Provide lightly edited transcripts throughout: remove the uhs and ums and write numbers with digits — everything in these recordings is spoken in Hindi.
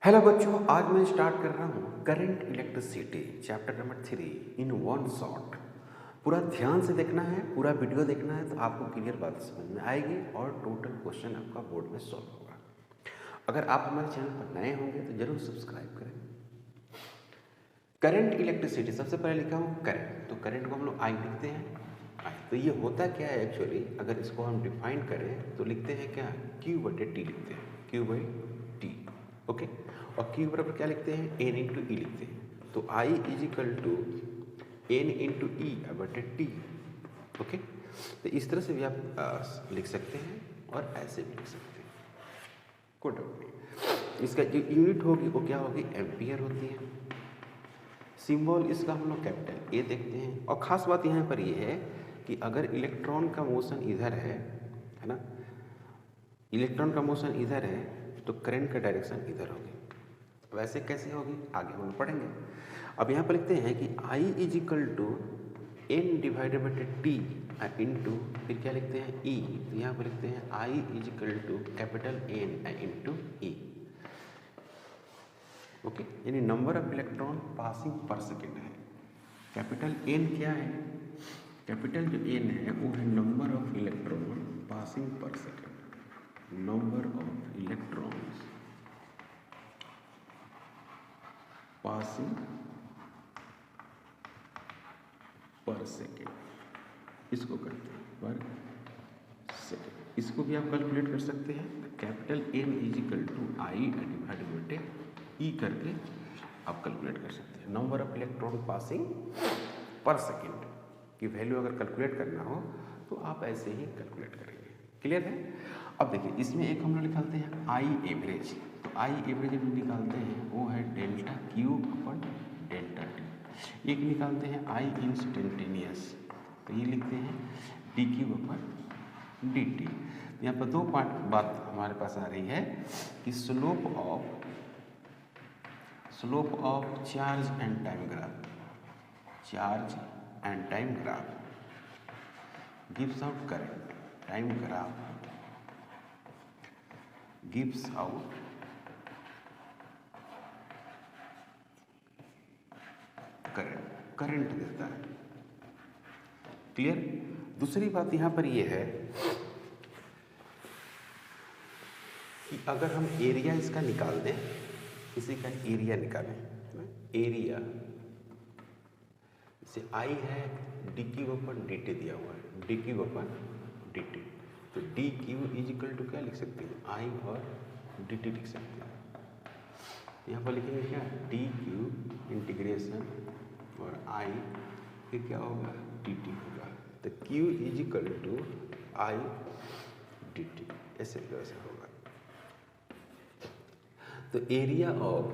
हेलो बच्चों, आज मैं स्टार्ट कर रहा हूँ current electricity chapter number 3 in one shot. पूरा ध्यान से देखना है, पूरा वीडियो देखना है तो आपको क्लियर बात समझ में आएगी और टोटल क्वेश्चन आपका बोर्ड में सॉल्व होगा। अगर आप हमारे चैनल पर नए होंगे तो जरूर सब्सक्राइब करें। करंट इलेक्ट्रिसिटी सबसे पहले लिखा हूँ करंट, तो करंट को हम लोग आई लिखते हैं। तो ये होता क्या है एक्चुअली, अगर इसको हम डिफाइन करें तो लिखते हैं क्या, क्यू बटे टी लिखते हैं, क्यू बाई टी। ओके, और क्यू बराबर क्या लिखते हैं, एन इंटू ई लिखते हैं। तो I is equal to N into E बटे टी। ओके, तो इस तरह से भी आप लिख सकते हैं और ऐसे भी लिख सकते हैं, कोई डाउट नहीं। इसका जो यूनिट होगी वो क्या होगी, एम्पियर होती है। सिंबल इसका हम लोग कैपिटल ए देखते हैं। और ख़ास बात यहाँ पर ये है कि अगर इलेक्ट्रॉन का मोशन इधर है ना, इलेक्ट्रॉन का मोशन इधर है तो करंट का डायरेक्शन इधर होगी। वैसे कैसे होगी आगे हम लोग पढ़ेंगे। अब यहाँ पर लिखते हैं कि I is equal to N divided by T into, फिर क्या लिखते हैं ई। तो यहाँ पर लिखते हैं I is equal to capital N into E. Okay, यानी number of electron passing per second है। कैपिटल एन क्या है, कैपिटल जो एन है वो है number of electron passing per second, number of electrons passing per second, इसको करते हैं पर सेकेंड। इसको भी आप कैलकुलेट कर सकते हैं। Capital N is equal to I divided by E करके आप कैलकुलेट कर सकते हैं। Number of electron passing per second की वैल्यू अगर कैलकुलेट करना हो तो आप ऐसे ही कैलकुलेट करेंगे। क्लियर है। अब देखिए इसमें एक हम लोग निकालते हैं आई एवरेज। तो आई एवरेज जो निकालते हैं वो है डेल्टा क्यू अपन डेल्टा टी। एक निकालते हैं आई इंस्टेंटेनियस, तो ये लिखते हैं D Q upon D T. यहाँ पर दो बात हमारे पास आ रही है कि slope of charge and time graph, charge and time graph gives out current, time graph gives out current देता है। क्लियर। दूसरी बात यहाँ पर ये है कि अगर हम एरिया इसका निकाल दें, इसी का एरिया निकालें, एरिया जैसे आई है D Q upon D T दिया हुआ है, D Q upon D T. तो D Q is equal to क्या लिख सकते हैं, आई और डी टी लिख सकते हैं। यहाँ पर लिखेंगे क्या, डी क्यू इंटीग्रेशन और आई, फिर क्या होगा डी टी होगा। तो Q is equal to I D T, ऐसे वैसे होगा। तो area of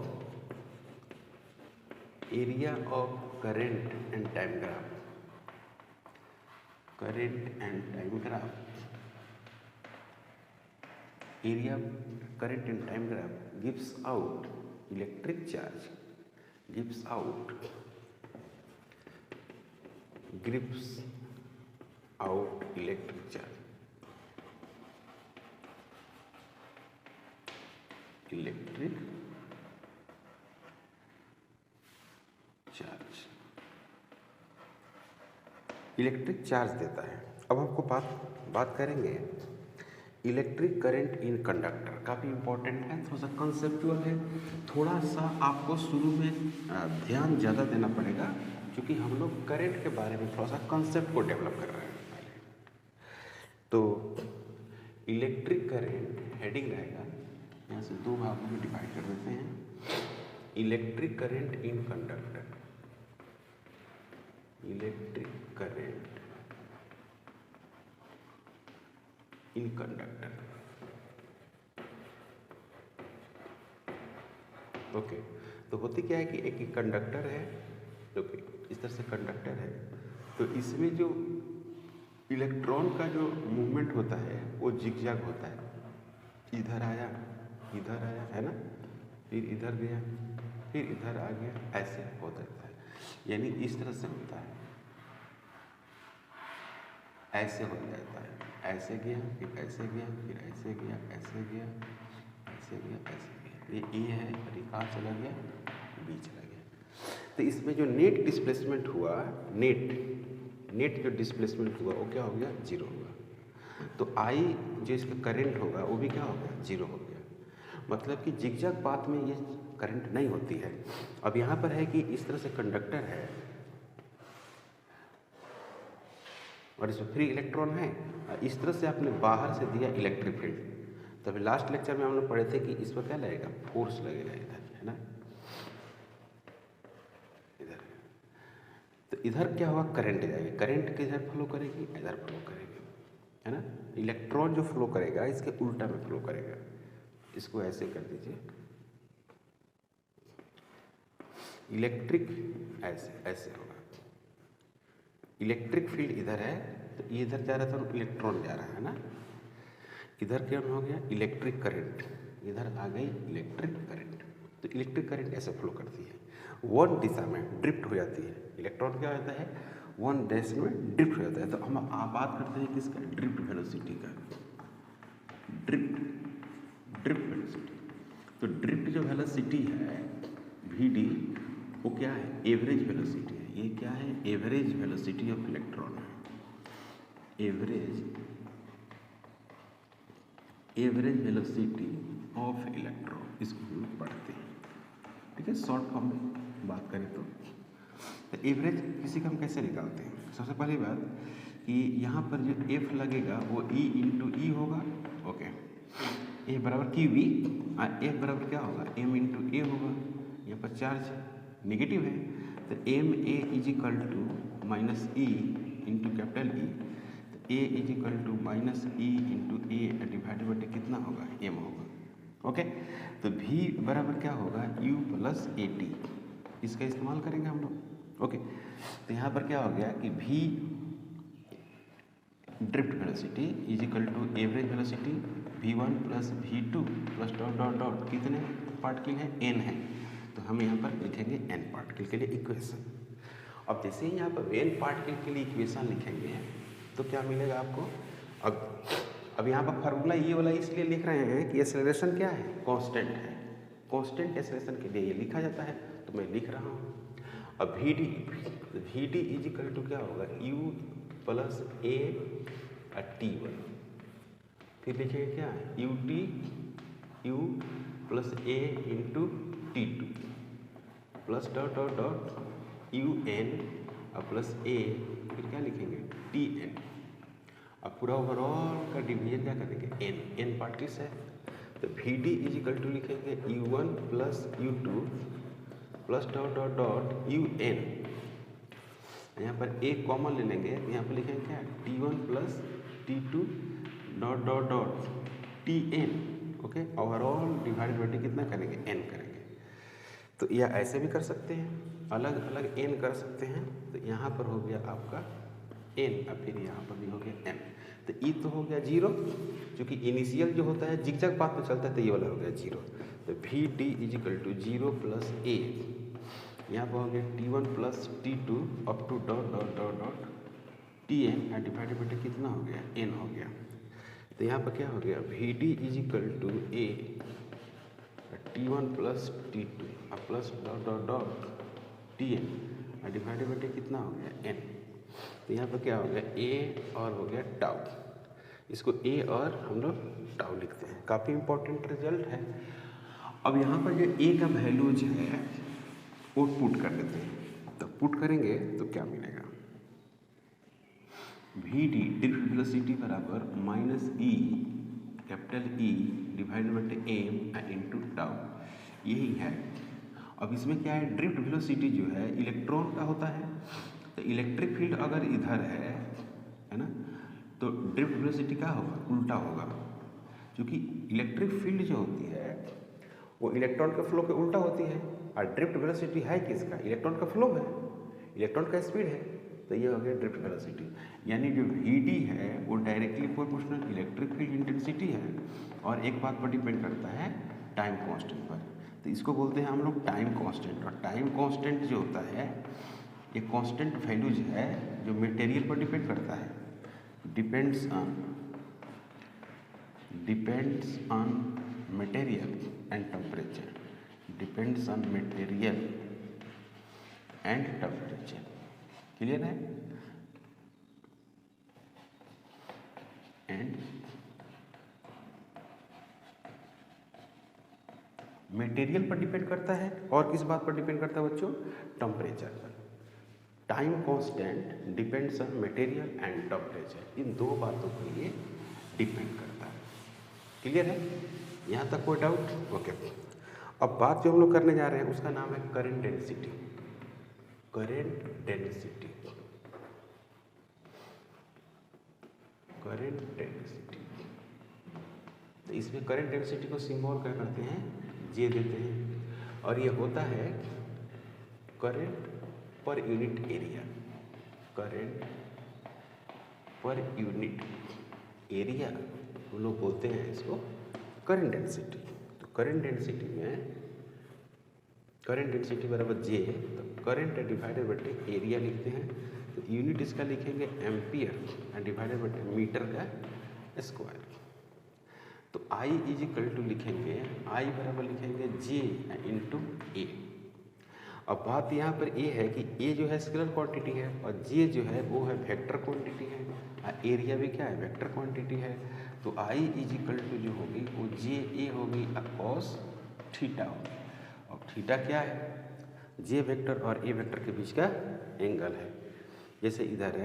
current and time graph, current and time graph, area current and time graph gives out electric charge, gives out electric charge, electric charge देता है। अब हमको बात करेंगे इलेक्ट्रिक करंट इन कंडक्टर। काफ़ी इंपॉर्टेंट है, थोड़ा सा कंसेप्चुअल है, थोड़ा सा आपको शुरू में ध्यान ज़्यादा देना पड़ेगा क्योंकि हम लोग करंट के बारे में थोड़ा सा कंसेप्ट को डेवलप कर रहे हैं पहले। तो इलेक्ट्रिक करंट हेडिंग रहेगा, यहाँ से दो भागों में डिवाइड कर देते हैं। Electric current in conductor, electric current in conductor. Okay, तो होती क्या है कि एक कंडक्टर है, ओके, इस तरह से कंडक्टर है, तो इसमें जो इलेक्ट्रॉन का जो मूवमेंट होता है वो जिगजैग होता है, इधर आया है ना, फिर इधर गया, फिर इधर आ गया, ऐसे होता रहता है। यानी इस तरह से होता है, ऐसे हो जाता है, ऐसे गया, फिर ऐसे गया, फिर ऐसे गया, ऐसे गया, ऐसे गया, ऐसे गया, ये ए है और ये कहाँ चला गया, बी चला गया। तो इसमें जो नेट डिस्प्लेसमेंट हुआ, नेट जो डिस्प्लेसमेंट हुआ वो क्या हो गया, 0 हुआ। तो आई जो इसका करंट होगा वो भी क्या हो गया, 0 हो गया। मतलब कि जिगजैग पाथ में ये करंट नहीं होती है। अब यहाँ पर है कि इस तरह से कंडक्टर है और इसमें फ्री इलेक्ट्रॉन है, इस तरह से आपने बाहर से दिया इलेक्ट्रिक फील्ड। तो अभी लास्ट लेक्चर में हम लोग पढ़े थे कि इस पर क्या लगेगा, फोर्स लगेगा इधर, है ना, इधर। तो इधर क्या हुआ, करंट जाएगी, करंट किधर फ्लो करेगी, इधर फ्लो करेगी, है ना। इलेक्ट्रॉन जो फ्लो करेगा इसके उल्टा में फ्लो करेगा। इसको ऐसे कर दीजिए, इलेक्ट्रिक ऐसे ऐसे होगा। इलेक्ट्रिक फील्ड इधर है तो ये इधर जा रहा था, इलेक्ट्रॉन जा रहा है ना। इधर क्या हो गया, इलेक्ट्रिक करंट, इधर आ गई इलेक्ट्रिक करंट। तो इलेक्ट्रिक करंट ऐसे फ्लो करती है, वन दिशा में ड्रिफ्ट हो जाती है। इलेक्ट्रॉन क्या होता है, वन डायरेक्शन में ड्रिफ्ट हो जाता है। तो हम बात करते हैं किसका, ड्रिफ्ट वेलोसिटी का, ड्रिफ्ट वेलोसिटी। तो ड्रिफ्ट जो वेलोसिटी है vd, वो क्या है, एवरेज वेलोसिटी है। ये क्या है, एवरेज वेलोसिटी ऑफ इलेक्ट्रॉन है, एवरेज वेलोसिटी ऑफ इलेक्ट्रॉन, इसको हम लोग पढ़ते हैं, ठीक है। शॉर्ट फॉर्म में बात करें तो एवरेज किसी का हम कैसे निकालते हैं। सबसे पहली बात कि यहाँ पर जो F लगेगा वो E इंटू ई होगा, ओके। ए बराबर क्यू बी, F बराबर क्या होगा, M इंटू ए होगा। यहाँ पर चार्ज नेगेटिव है तो M A is equal to minus E into capital E. तो A is equal to minus E into A divided by कितना होगा, एम होगा, ओके। तो v बराबर क्या होगा, u प्लस ए टी, इसका इस्तेमाल करेंगे हम लोग, ओके। तो यहाँ पर क्या हो गया कि v drift velocity is equal to average velocity v1 plus v2 plus dot dot dot, कितने पार्टिकल हैं, n है। तो हम यहाँ पर लिखेंगे n पार्टिकल के लिए इक्वेशन। अब जैसे ही यहाँ पर n पार्टिकल के लिए इक्वेशन लिखेंगे तो क्या मिलेगा आपको। अब यहाँ पर फार्मूला ये वाला इसलिए लिख रहे हैं कि एक्सेलरेशन क्या है, कांस्टेंट है। कांस्टेंट एक्सेलरेशन के लिए ये लिखा जाता है, तो मैं लिख रहा हूँ। अब V D is equal to क्या होगा, u प्लस ए t1, फिर लिखेंगे क्या, u plus A into t2 plus dot dot dot un और प्लस ए, फिर क्या लिखेंगे tn। अब पूरा ओवरऑल का डिवीजन क्या करेंगे, n पार्टिकल्स है। तो V D is equal to लिखेंगे u1 plus u2 plus dot dot dot un। यहाँ पर एक कॉमन ले लेंगे, यहाँ पर लिखेंगे क्या, t1 plus t2 dot dot dot tn, okay. Overall divide by कितना करेंगे, n करेंगे। तो यह ऐसे भी कर सकते हैं, अलग अलग n कर सकते हैं। तो यहाँ पर हो गया आपका n, और फिर यहाँ पर भी हो गया m। तो ई तो हो गया 0, क्योंकि इनिशियल जो होता है जिगजैग पाथ में चलता है, तो ये वाला हो गया 0। तो V D is equal to 0 plus A, यहाँ पर हो गया t1 plus t2 up to dot dot dot dot tn, और डिवाइडेड बाई कितना हो गया, n हो गया। तो यहाँ पर क्या हो गया, V D is equal to A t1 plus t2 plus dot dot dot tn, और डिवाइडेड बाई कितना हो गया, n। तो यहाँ पर क्या हो गया, a और हो गया टाउ, इसको a और हम लोग टाउ लिखते हैं। काफ़ी इंपॉर्टेंट रिजल्ट है। अब यहाँ पर जो a का वैल्यूज है वो पुट कर देते हैं। तो पुट करेंगे तो क्या मिलेगा, वी डी ड्रिफ्ट वेलोसिटी बराबर minus E capital E divided by M into tau, यही है। अब इसमें क्या है, ड्रिफ्ट वेलोसिटी जो है इलेक्ट्रॉन का होता है। तो इलेक्ट्रिक फील्ड अगर इधर है ना, तो ड्रिफ्ट वेलोसिटी क्या होगा, उल्टा होगा। क्योंकि इलेक्ट्रिक फील्ड जो होती है वो इलेक्ट्रॉन के फ्लो के उल्टा होती है, और ड्रिफ्ट वेलोसिटी है किसका, इलेक्ट्रॉन का फ्लो है, इलेक्ट्रॉन का स्पीड है। तो ये हो गया ड्रिफ्ट वेलोसिटी। यानी जो वी डी है वो directly proportional electric field intensity है, और एक बात पर डिपेंड करता है, टाइम कांस्टेंट पर। तो इसको बोलते हैं हम लोग टाइम कांस्टेंट। और टाइम कांस्टेंट जो होता है ये कांस्टेंट वैल्यूज है जो मटेरियल पर डिपेंड करता है, depends on material. And temperature, depends on material and temperature. Clear है? एंड मटेरियल पर डिपेंड करता है और किस बात पर डिपेंड करता है बच्चों? टेम्परेचर पर। Time constant depends on material and temperature, इन दो बातों पर ये डिपेंड करता है। क्लियर है? यहाँ तक कोई डाउट? ओके। अब बात जो हम लोग करने जा रहे हैं उसका नाम है current density. Current density, current density. तो इसमें करंट डेंसिटी को सिंबल क्या करते हैं? जे देते हैं, और ये होता है current per unit area. Current per unit area हम लोग बोलते हैं इसको करंट डेंसिटी। तो करंट डेंसिटी में करंट डेंसिटी बराबर जे, तो करंट डिवाइडेड बटे एरिया लिखते हैं। तो यूनिट इसका लिखेंगे एम्पियर डिवाइडेड बटे मीटर का स्क्वायर। तो आई इज इक्वल टू लिखेंगे, आई बराबर लिखेंगे जे इंटू ए। अब बात यहाँ पर ये है कि ए जो है स्केलर क्वांटिटी है और जे जो है वो है वेक्टर क्वांटिटी है, और एरिया भी क्या है? वेक्टर क्वांटिटी है। तो आई इज इक्वल टू जो होगी वो जे ए होगी कॉस थीटा होगी। और थीटा क्या है? जे वेक्टर और ए वेक्टर के बीच का एंगल है। जैसे इधर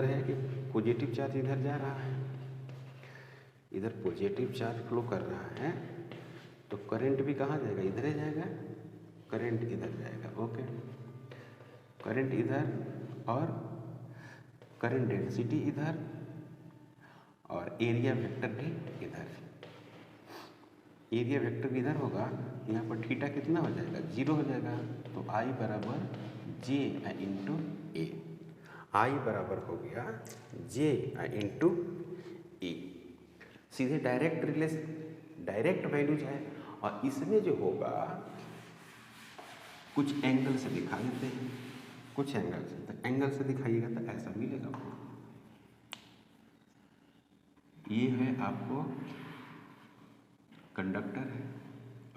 है कि पॉजिटिव चार्ज इधर जा रहा है, इधर पॉजिटिव चार्ज फ्लो कर रहा है, तो करंट भी कहाँ जाएगा? इधर ही जाएगा, करंट इधर जाएगा। ओके, करंट इधर और करंट डेंसिटी इधर और एरिया वेक्टर भी इधर। एरिया वेक्टर भी इधर होगा, यहाँ पर थीटा कितना हो जाएगा? 0 हो जाएगा। तो आई बराबर जे इंटू ए। आई बराबर हो गया जे इंटू ए। सीधे डायरेक्ट वैल्यूज है, और इसमें जो होगा कुछ एंगल से दिखा देते हैं, कुछ एंगल से। तो एंगल से दिखाइएगा तो ऐसा मिलेगा आपको। ये है आपको कंडक्टर है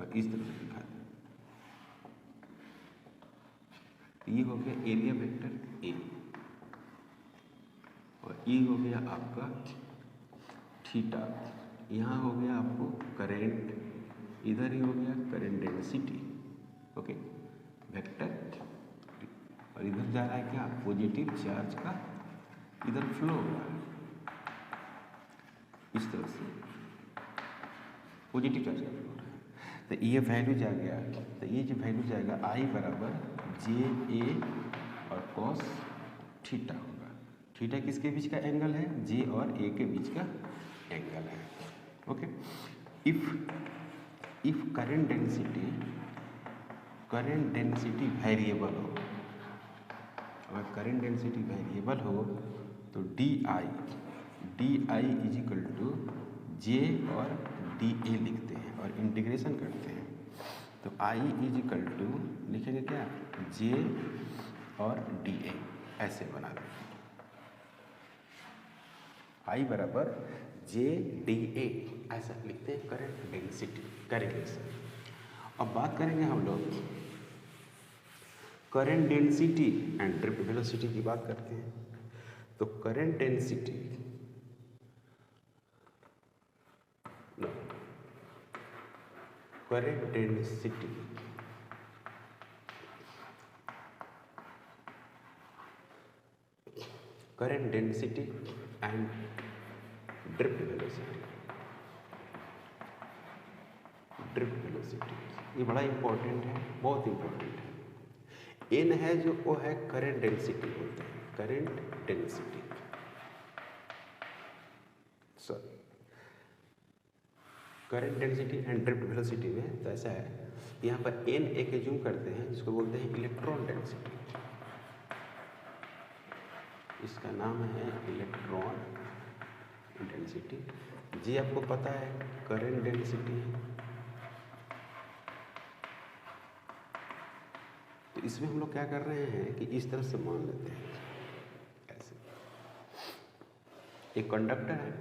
और इस तरह से दिखा दें। ये हो गया एरिया वेक्टर ए और ये हो गया आपका थीटा। यहाँ हो गया आपको करंट, इधर ही हो गया करंट डेंसिटी। ओके, वेक्टर, और इधर जा रहा है क्या? पॉजिटिव चार्ज का इधर फ्लो हो रहा है इस तरह से, पॉजिटिव चार्ज का फ्लो हो रहा है। तो ये वैल्यू जा गया, तो ये जो वैल्यू जाएगा आई बराबर जे ए और कॉस थीटा होगा। थीटा किसके बीच का एंगल है? जे और ए के बीच का एंगल है। Okay, if current density variable हो, अगर करंट डेंसिटी वेरिएबल हो तो D I is equal to J और डी ए लिखते हैं और इंटीग्रेशन करते हैं। तो आई इज इक्वल टू लिखेंगे क्या? जे और डी ए, ऐसे बना दें। आई बराबर जे डी ए ऐसा लिखते हैं करंट डेंसिटी का रिलेशन। अब बात करेंगे हम लोग current density and drift velocity की बात करते हैं। तो current density and drift velocity ये बड़ा इंपॉर्टेंट है, बहुत इंपॉर्टेंट है। एन है जो वो है करंट डेंसिटी बोलते हैं, current density. Sorry, current density and drift velocity में तो ऐसा है, यहाँ पर एन एक एज्यूम करते हैं जिसको बोलते हैं इलेक्ट्रॉन डेंसिटी। इसका नाम है इलेक्ट्रॉन डेंसिटी। जी आपको पता है करंट डेंसिटी है। तो इसमें हम लोग क्या कर रहे हैं कि इस तरह से मान लेते हैं ऐसे। एक कंडक्टर है,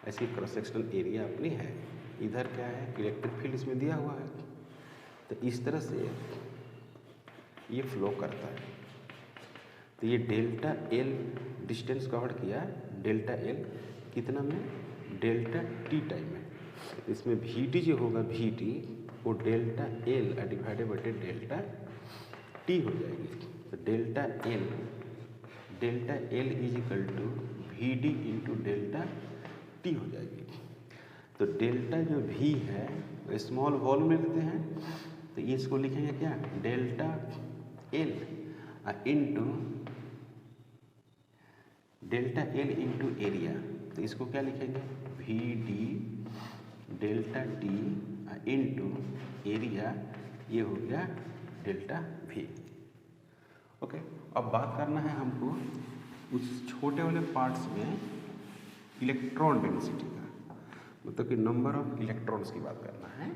ऐसी क्रॉस सेक्शनल एरिया अपनी है, इधर क्या है इलेक्ट्रिक फील्ड इसमें दिया हुआ है, तो इस तरह से ये फ्लो करता है। तो ये डेल्टा एल डिस्टेंस कवर किया, डेल्टा एल कितना में, डेल्टा टी टाइम में। इसमें वी टी जो होगा, वी टी वो delta L divided by delta T हो जाएगी। तो delta L is equal to V D into delta T हो जाएगी। तो डेल्टा जो वी है स्मॉल वॉल्यूम में लेते हैं, तो ये इसको लिखेंगे क्या, डेल्टा एल इंटू एरिया। तो इसको क्या लिखेंगे, V D delta T into area, ये हो गया डेल्टा वी। ओके, अब बात करना है हमको उस छोटे वाले पार्ट्स में इलेक्ट्रॉन डेंसिटी का, मतलब कि नंबर ऑफ इलेक्ट्रॉन्स की बात करना है,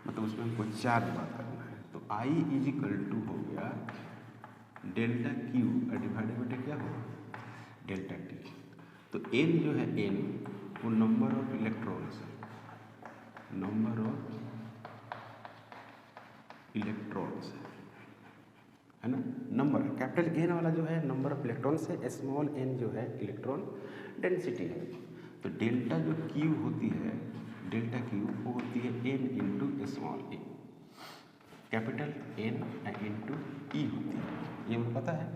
मतलब उसमें हमको चार्ज बात करना है। तो आई इज इक्वल टू हो गया डेल्टा क्यू डिवाइडेड बाई क्या होगा, डेल्टा टी। तो एन जो है, एन वो नंबर ऑफ इलेक्ट्रॉन्स है, नंबर ऑफ इलेक्ट्रॉन्स है ना, नंबर कैपिटल एन वाला जो है नंबर ऑफ इलेक्ट्रॉन्स है, स्मॉल एन जो है इलेक्ट्रॉन डेंसिटी है। तो डेल्टा जो क्यू होती है, डेल्टा क्यू वो होती है एन इंटू स्मॉल ए, कैपिटल एन इंटू ई होती है, ये मुझे पता है।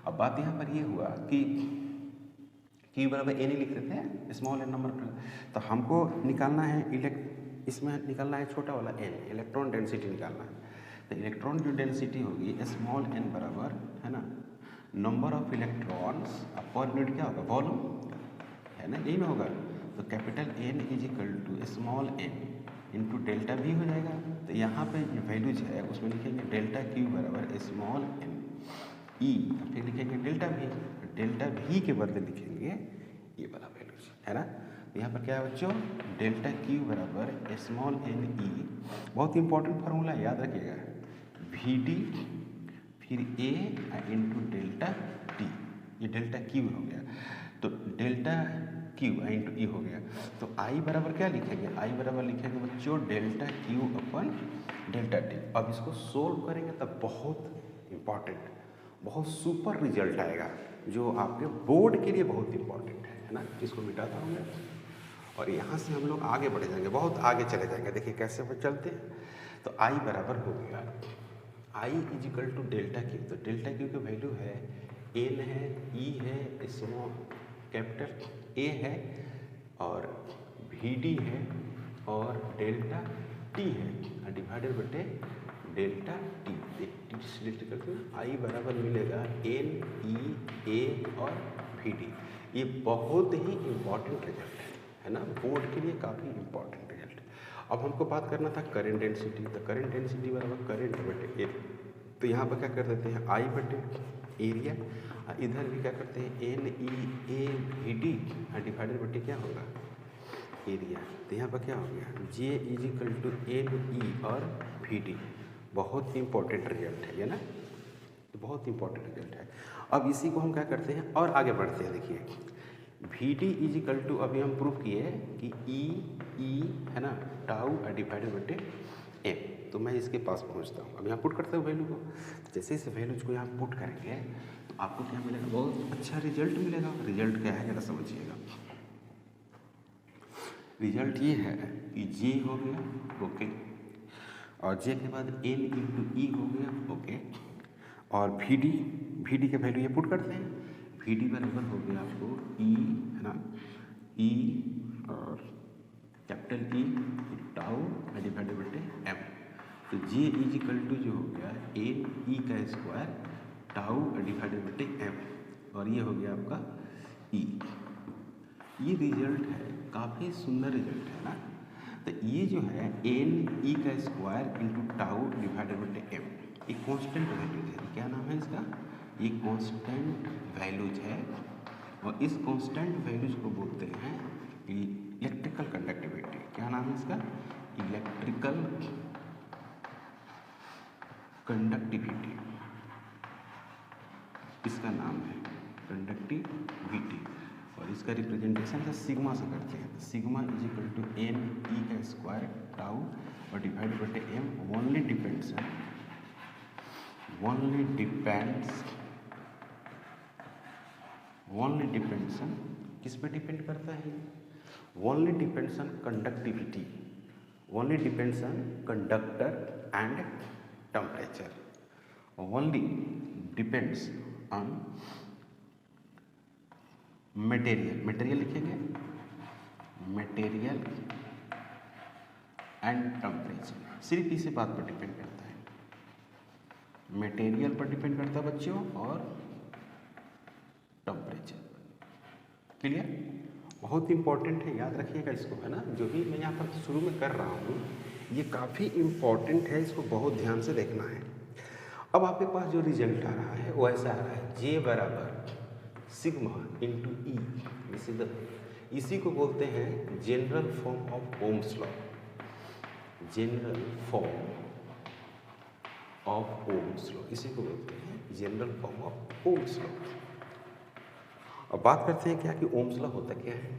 अब बात यहाँ पर ये हुआ कि क्यू बराबर एन ही लिख देते हैं, स्मॉल एन नंबर, तो हमको निकालना है इसमें निकालना है छोटा वाला एन, इलेक्ट्रॉन डेंसिटी निकालना है। तो इलेक्ट्रॉन जो डेंसिटी होगी स्मॉल एन बराबर है ना नंबर ऑफ इलेक्ट्रॉन्स पर यूनिट क्या होगा, वॉल्यूम है ना, यही ना होगा। तो capital N is equal to small N into delta V हो जाएगा। तो यहाँ पे जो वैल्यूज है उसमें लिखेंगे डेल्टा क्यू बराबर स्मॉल एन ई, फिर लिखेंगे डेल्टा वी, डेल्टा वी के बदले लिखेंगे ये वाला वैल्यूज है ना। तो यहाँ पर क्या है बच्चों, डेल्टा क्यू बराबर स्मॉल एन ई, बहुत इंपॉर्टेंट फार्मूला याद रखिएगा, वी डी फिर ए इंटू डेल्टा टी, ये डेल्टा क्यू हो गया। तो डेल्टा क्यू इंटू ई हो गया। तो आई बराबर क्या लिखेंगे, आई बराबर लिखेंगे बच्चों डेल्टा क्यू अपन डेल्टा टी। अब इसको सोल्व करेंगे तब बहुत इंपॉर्टेंट, बहुत सुपर रिजल्ट आएगा जो आपके बोर्ड के लिए बहुत इंपॉर्टेंट है ना। इसको मिटाता हूँ मैं और यहाँ से हम लोग आगे बढ़ जाएंगे, बहुत आगे चले जाएंगे। देखिए कैसे वो चलते हैं। तो आई बराबर हो गया, I is equal to delta Q. तो डेल्टा क्यू की वैल्यू है एन है, ई है, स्मॉल कैपिटल ए है और वी डी है और डेल्टा टी है डिवाइडेड बटे डेल्टा टी। आई बराबर मिलेगा एन ई ए और वी डी। ये बहुत ही इम्पॉर्टेंट रिजल्ट है ना, बोर्ड के लिए काफ़ी इम्पॉर्टेंट रिजल्ट। अब हमको बात करना था करंट डेंसिटी। तो करंट डेंसिटी बराबर करंट बटे ए। तो यहाँ पर क्या कर देते हैं आई बटे एरिया, इधर भी क्या करते हैं N E A V D divided बटे क्या होगा एरिया। तो यहाँ पर क्या हो गया J is equal to N E और वी डी। बहुत इंपॉर्टेंट रिजल्ट है ये ना, बहुत इंपॉर्टेंट रिजल्ट है। अब इसी को हम क्या करते हैं और आगे बढ़ते हैं। देखिए V D is equal to, अभी हम प्रूव किए कि ई है ना टाउ डिवाइडेड बटे एम। तो मैं इसके पास पहुंचता हूँ, अब यहाँ पुट करता हूँ वैल्यू को। जैसे इस वैल्यूज को यहाँ पुट करेंगे तो आपको क्या मिलेगा, बहुत अच्छा रिजल्ट मिलेगा। रिजल्ट क्या है जरा समझिएगा। रिजल्ट ये है कि जे हो गया ओके, और जे के बाद एन इंटू ई हो गया ओके, और वी डी के वैल्यू ये पुट करते हैं। वी डी बराबर हो गया आपको ई है ना, ई और कैपिटल ई टाउ डिवाइडेड बटे एम। तो जे इज इक्वल टू जो हो गया एन ई का स्क्वायर टाउ डिवाइडेड बटे एम, और ये हो गया आपका ई। ये रिजल्ट है, काफ़ी सुंदर रिजल्ट है ना। तो ये जो है एन ई का स्क्वायर इंटू टाउ डिवाइडेड बटे एम, एक कॉन्स्टेंट वैल्यूज है। क्या नाम है इसका, ये कॉन्स्टेंट वैल्यूज है, और इस कॉन्स्टेंट वैल्यूज को बोलते हैं इलेक्ट्रिकल कंडक्टिविटी। क्या नाम है इसका, इलेक्ट्रिकल कंडक्टिविटी, इसका नाम है कंडक्टिविटी। उसका रिप्रेजेंटेशन है सिग्मा से करते हैं। Sigma is equal to N E का स्क्वायर टाउ और डिवाइड बटे एम ओनली डिपेंड्स किस पे डिपेंड करता है? Only depends on conductivity, only depends on conductor and temperature, only depends on material लिखेंगे, मटेरियल एंड टेम्परेचर, सिर्फ इसी बात पर डिपेंड करता है, मटेरियल पर डिपेंड करता है बच्चों और टेम्परेचर। क्लियर? बहुत इंपॉर्टेंट है, याद रखिएगा इसको, है ना। जो भी मैं यहाँ पर शुरू में कर रहा हूँ ये काफ़ी इम्पॉर्टेंट है, इसको बहुत ध्यान से देखना है। अब आपके पास जो रिजल्ट आ रहा है वो ऐसा आ रहा है, J बराबर सिग्मा इंटू ई, इसी को बोलते हैं general form of Ohm's law, general form of Ohm's law, इसी को बोलते हैं general form of Ohm's law. अब बात करते हैं क्या कि ओम्स लॉ होता क्या है।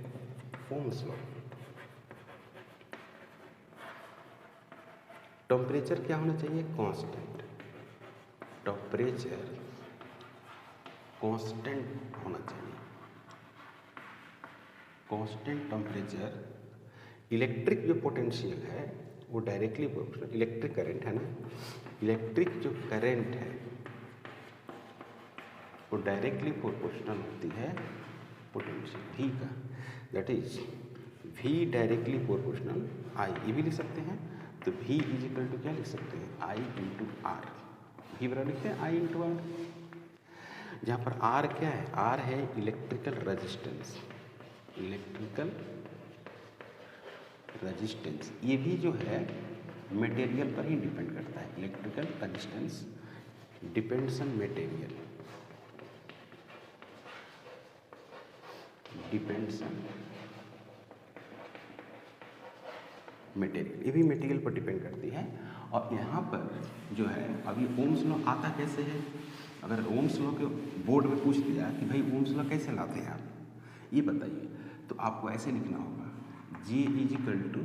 ओम्स लॉ, टेम्परेचर क्या होना चाहिए? कांस्टेंट, टेम्परेचर कांस्टेंट होना चाहिए, कांस्टेंट टेम्परेचर। इलेक्ट्रिक जो पोटेंशियल है वो डायरेक्टली प्रोपोर्शनल, इलेक्ट्रिक करंट है ना, इलेक्ट्रिक जो करंट है वो डायरेक्टली प्रोपोर्शनल होती है पोटेंशियल V का, that is V directly proportional I, ये भी लिख सकते हैं। तो V इज इक्वल टू क्या लिख सकते हैं? I इंटू R, V बराबर लिखते हैं I इंटू R, जहाँ पर R क्या है? R है इलेक्ट्रिकल रेजिस्टेंस, इलेक्ट्रिकल रेजिस्टेंस, ये भी जो है मटेरियल पर ही डिपेंड करता है। Electrical resistance depends on material, depends on material, ये भी मटेरियल पर डिपेंड करती है। और यहाँ पर जो है अभी ओम्स लॉ आता कैसे है? अगर ओम्स लॉ के बोर्ड में पूछ दिया कि भाई ओम्स लॉ कैसे लाते हैं आप, ये बताइए, तो आपको ऐसे लिखना होगा, J is equal to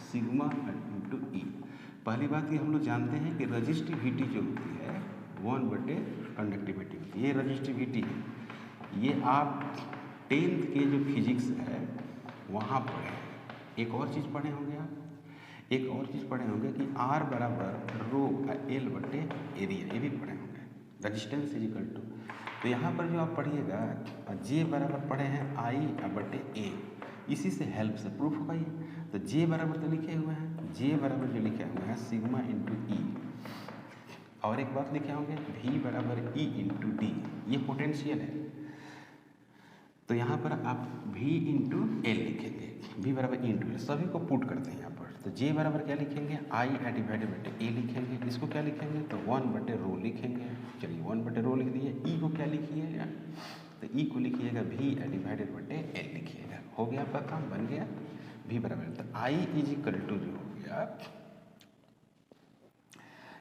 sigma into E. पहली बात ये हम लोग जानते हैं कि रजिस्टिविटी जो होती है 1/कंडक्टिविटी होती है, ये रजिस्टिविटी है, ये आप 10th के जो फिजिक्स है वहाँ पढ़े। एक और चीज़ पढ़े होंगे आप, एक और चीज़ पढ़े होंगे कि R बराबर रो L बटे एरिया, ये भी पढ़े होंगे, रजिस्टेंस इज इक्वल टू। तो यहाँ पर जो आप पढ़िएगा J बराबर पढ़े हैं I बटे A, इसी से हेल्प से प्रूफ होगा ये। तो J बराबर तो लिखे हुए हैं, J बराबर जो लिखे हुए हैं सिग्मा इंटू ई, और एक बात लिखे होंगे V बराबर E इंटू डी, ये पोटेंशियल है। तो यहाँ पर आप V इंटू एल लिखेंगे, V बराबर E इंटू एल, सभी को पुट करते हैं यहाँ पर। तो J बराबर क्या लिखेंगे? I डिवाइडेड बटे A लिखेंगे, इसको क्या लिखेंगे? तो 1/रो लिखेंगे। चलिए 1/रो लिख दिए। E को क्या लिखिएगा? तो E को लिखिएगा V डिवाइडेड बटे L लिखिएगा, हो गया आपका काम, बन गया V बराबर। तो I इज इक्वल टू जो हो गया,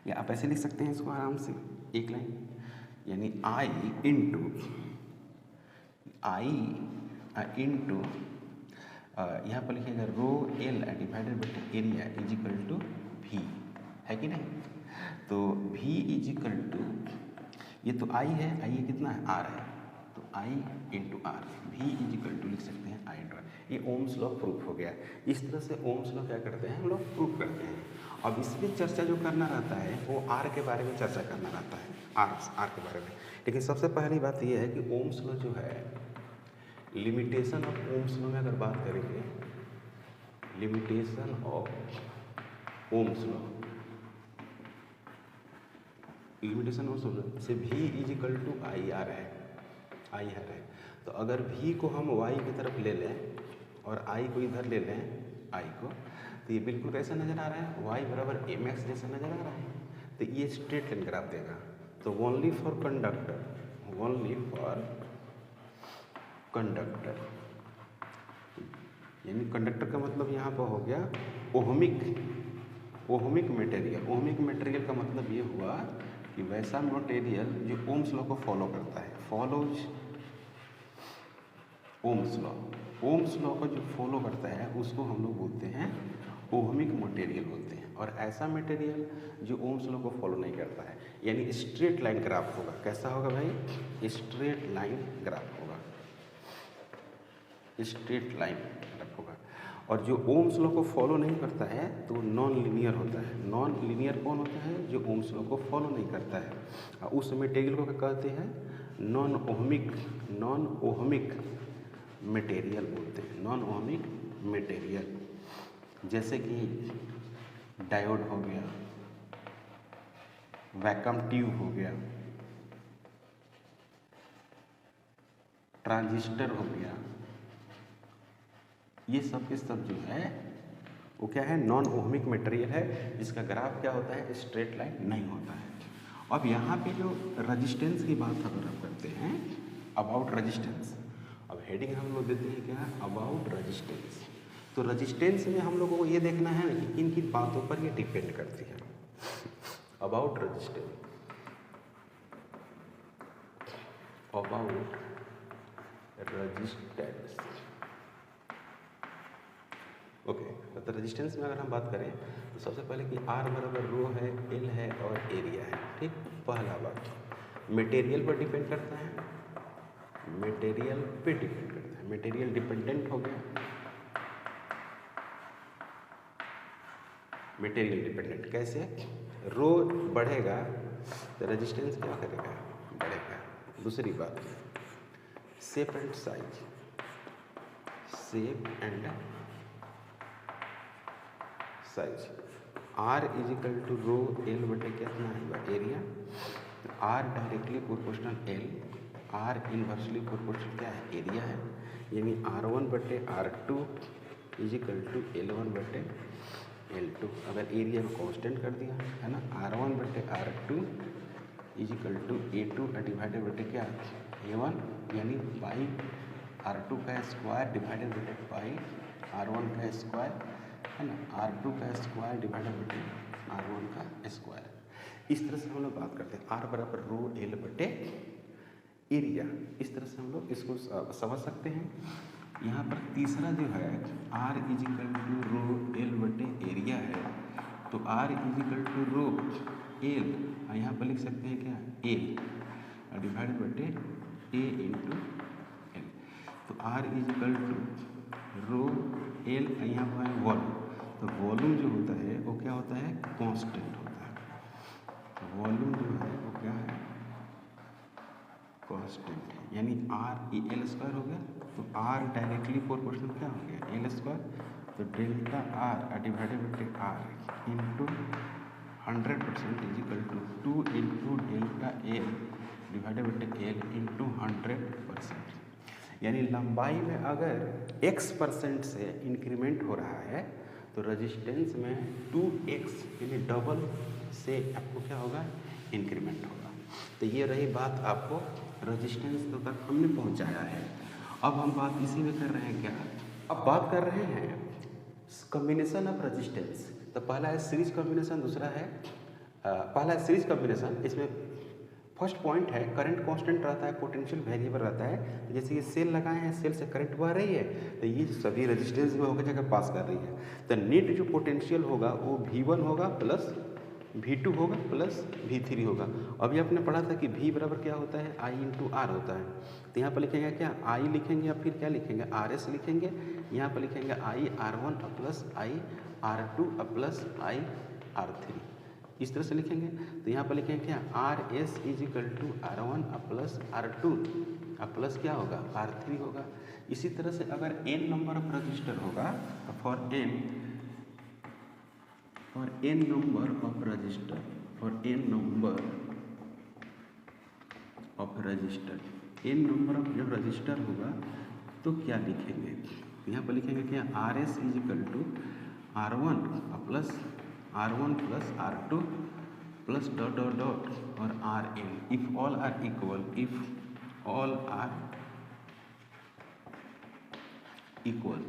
या आप ऐसे लिख सकते हैं इसको आराम से, एक लाइन, यानी I इंटू यहाँ पर लिखिएगा रो L डिवाइडेड बटे area is equal to V, है कि नहीं? तो V इज इक्वल टू, ये तो I है, I ये कितना है? R है, तो I into R, V is equal to लिख सकते हैं I इंटू R। ये ओम्स लॉ प्रूफ हो गया। इस तरह से ओम्स लॉ क्या करते हैं हम लोग? प्रूफ करते हैं। अब इसमें चर्चा जो करना रहता है वो R के बारे में चर्चा करना रहता है, R के बारे में। लेकिन सबसे पहली बात ये है कि ओम्स लॉ जो है, लिमिटेशन ऑफ ओम्स लॉ में अगर बात करेंगे, limitation of Ohm's law, limitation of Ohm's से V is equal to IR है। तो अगर V को हम Y की तरफ ले लें और I को इधर ले लें, I को, तो ये बिल्कुल कैसा नज़र आ रहा है? Y बराबर mx जैसा नज़र आ रहा है। तो ये स्ट्रेट लाइन ग्राफ देगा। तो only for conductor, only for conductor, यानी कंडक्टर का मतलब यहाँ पर हो गया ओहमिक मटेरियल। ओहमिक मटेरियल का मतलब ये हुआ कि वैसा मटेरियल जो ओम्स लॉ को फॉलो करता है, follows Ohm's law. Ohm's law को जो फॉलो करता है उसको हम लोग बोलते हैं ओहमिक मटेरियल बोलते हैं। और ऐसा मटेरियल जो ओम्स लॉ को फॉलो नहीं करता है, यानी स्ट्रेट लाइन ग्राफ होगा। कैसा होगा भाई? स्ट्रेट लाइन ग्राफ होगा, स्ट्रेट लाइन ग्राफ होगा। और जो ओम्स लॉ को फॉलो नहीं करता है तो नॉन लीनियर होता है। नॉन लीनियर कौन होता है? जो ओम्स लॉ को फॉलो नहीं करता है। उस मटेरियल को क्या कहते हैं? नॉन ओहमिक मटेरियल बोलते हैं, नॉन ओहमिक मटेरियल। जैसे कि डायोड हो गया, वैक्यूम ट्यूब हो गया, ट्रांजिस्टर हो गया, ये सब के सब जो है वो क्या है? नॉन ओहमिक मटेरियल है, जिसका ग्राफ क्या होता है? स्ट्रेट लाइन नहीं होता है। अब यहाँ पे जो रेजिस्टेंस की बात अगर हम करते हैं, अबाउट रेजिस्टेंस, अब हेडिंग हम लोग देते हैं क्या? About resistance. तो रेजिस्टेंस में हम लोगों को ये देखना है कि किन किन बातों पर ये डिपेंड करती है। About resistance, about resistance, okay. तो रेजिस्टेंस में अगर हम बात करें तो सबसे पहले कि आर बराबर रो है, एल है और एरिया है, ठीक। पहला बात मटेरियल पर डिपेंड करता है, मटेरियल पे डिपेंड करता है, मटेरियल डिपेंडेंट हो गया, मटेरियल डिपेंडेंट। कैसे? रो बढ़ेगा तो रेजिस्टेंस क्या करेगा? बढ़ेगा। दूसरी बात shape and size, shape and size. R is equal to rho L बटे कितना है? Area. R directly proportional L, R inversely proportional क्या है? एरिया है। यानी R1 बटे R2 is equal to L1 बटे L2। अगर एरिया को कांस्टेंट कर दिया है ना, R1 बटे R2 is equal to A2 divided बटे क्या? A1, यानी पाई R2 का स्क्वायर डिवाइडेड बटे पाई R1 का स्क्वायर, है ना, R2 का स्क्वायर डिवाइडेड बटे R1 का स्क्वायर। इस तरह से हम लोग बात करते हैं आर बराबर रो एल बटे एरिया। इस तरह से हम लोग इसको समझ सकते हैं। यहाँ पर तीसरा जो है R is equal to rho L बटे एरिया है, तो R is equal to rho L, यहाँ पर लिख सकते हैं क्या? एल डिवाइडेड बटे ए इंटू एल। तो R is equal to rho L, यहाँ पर है वॉल्यूम। तो वॉल्यूम जो होता है वो क्या होता है? कांस्टेंट होता है। वॉल्यूम जो है वो क्या है? कांस्टेंट है। यानी आर एल स्क्वायर हो गया, तो आर डायरेक्टली प्रोपोर्शनल क्या हो गया? L square. तो delta R divided by R into 100% is equal to 2 into delta L divided by L into 100%। यानी लंबाई में अगर x% से इंक्रीमेंट हो रहा है तो रेजिस्टेंस में 2x यानी डबल से आपको क्या होगा? इंक्रीमेंट होगा। तो ये रही बात आपको रेजिस्टेंस तक हमने पहुंचाया है। अब हम बात इसी में कर रहे हैं क्या? अब बात कर रहे हैं कॉम्बिनेशन ऑफ रेजिस्टेंस। तो पहला है सीरीज कॉम्बिनेशन, दूसरा है पहला है सीरीज कॉम्बिनेशन। इसमें फर्स्ट पॉइंट है करंट कांस्टेंट रहता है, पोटेंशियल वेरिएबल रहता है। जैसे ये सेल लगाए हैं, सेल से करंट बह रही है तो ये सभी रेजिस्टेंस में होकर जगह पास कर रही है। तो नेट जो पोटेंशियल होगा वो V1 होगा प्लस V2 होगा प्लस V3 होगा। अभी आपने पढ़ा था कि V बराबर क्या होता है? I इंटू R होता है। तो यहाँ पर लिखेंगे क्या? I लिखेंगे या फिर क्या लिखेंगे? RS लिखेंगे। यहाँ पर लिखेंगे I R1 plus I R2 plus I R3, इस तरह से लिखेंगे। तो यहाँ पर लिखेंगे क्या? RS is equal to R1 plus R2 plus क्या होगा? R3 होगा। इसी तरह से अगर n नंबर ऑफ रजिस्टर होगा तो for n number of resistor, for n number of resistor, n number of जब रजिस्टर होगा तो क्या लिखेंगे? यहाँ पर लिखेंगे क्या? RS is equal to R1 plus R2 plus dot dot dot और RN if all are equal, if all are equal,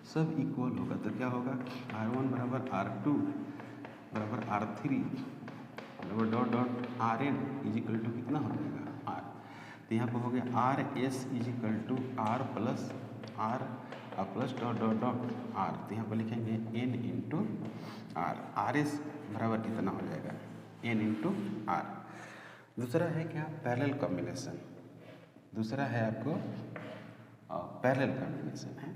सब इक्वल होगा तो क्या होगा? R1 बराबर R2 बराबर R3 बराबर dot dot RN is equal to कितना हो जाएगा? R। तो यहाँ पर हो गया R S is equal to R plus dot dot dot R. तो यहाँ पर लिखेंगे N into R, R S बराबर कितना हो जाएगा एन इंटू आर। दूसरा है क्या पैरेलल कॉम्बिनेशन, दूसरा है आपको पैरेलल कॉम्बिनेशन है।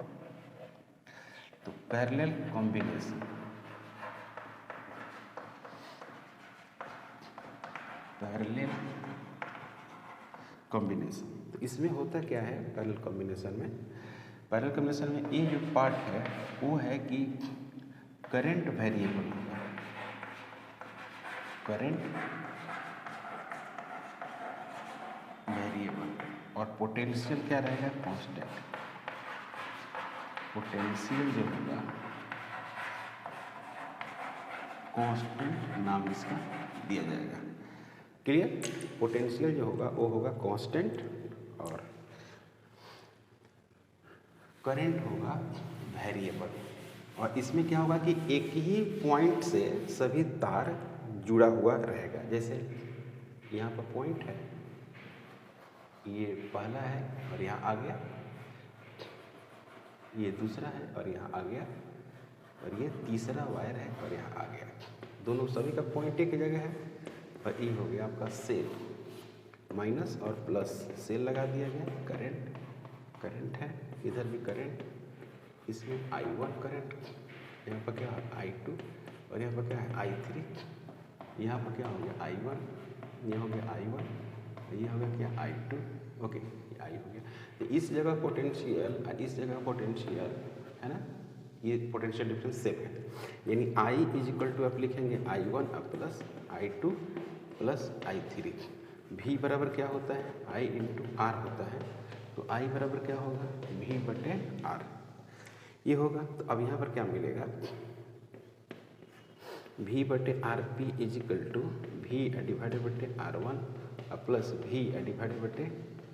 तो पैरेलल कॉम्बिनेशन, पैरेलल कॉम्बिनेशन, तो इसमें होता क्या है पैरेलल कॉम्बिनेशन में, पैरेलल कॉम्बिनेशन में ये जो पार्ट है वो है कि करंट वेरिएबल होगा, करंट वेरिएबल, और पोटेंशियल क्या रहेगा कांस्टेंट। पोटेंशियल जो होगा कांस्टेंट नाम इसका दिया जाएगा। क्लियर, पोटेंशियल जो होगा वो होगा कांस्टेंट और करंट होगा वेरिएबल। और इसमें क्या होगा कि एक ही पॉइंट से सभी तार जुड़ा हुआ रहेगा। जैसे यहाँ पर पॉइंट है, ये पहला है और यहाँ आ गया, ये दूसरा है और यहाँ आ गया, और ये तीसरा वायर है और यहाँ आ गया। दोनों सभी का पॉइंट एक जगह है, और ये हो गया आपका सेल, माइनस और प्लस सेल लगा दिया गया। करंट, करंट है, इधर भी करंट, इसमें I1 करंट, यहाँ पर क्या है I2, और यहाँ पर क्या है I3, यहाँ पर क्या हो गया I1, यहाँ हो गया I1, ये हो गया क्या I2, ओके ये I हो गया। तो इस जगह पोटेंशियल और इस जगह पोटेंशियल है ना, ये पोटेंशियल डिफरेंस सेम है। यानी I इज इक्वल टू आप लिखेंगे I1 plus I2 plus I3। V बराबर क्या होता है I इंटू आर होता है, तो I बराबर क्या होगा V बटे आर, ये होगा। तो अब यहाँ पर क्या मिलेगा V बटे R P is equal to V divided बटे R1 प्लस V डिवाइडेड बटे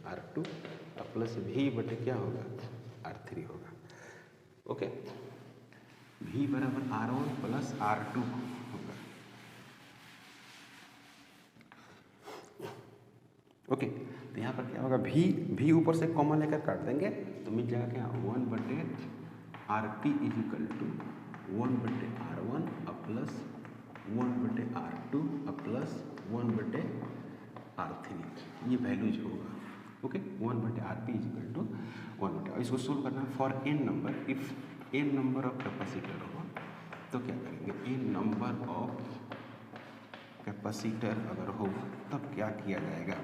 R2 प्लस V बटे क्या होगा R3 होगा। ओके, V बराबर R1 प्लस R2 होगा। ओके, तो यहाँ पर क्या होगा V ऊपर से कॉमन लेकर काट देंगे तो मिल जाएगा क्या 1 बटे R P is equal to 1 बटे R1 प्लस 1 बटे R2 प्लस 1 बटे R3, ये वैल्यूज होगा। ओके, 1 बटे R P is equal to 1 बटे, इसको सोल्व करना है for n number, if n number of capacitor हो तो क्या करेंगे, n नंबर ऑफ कैपेसिटर अगर हो तब क्या किया जाएगा,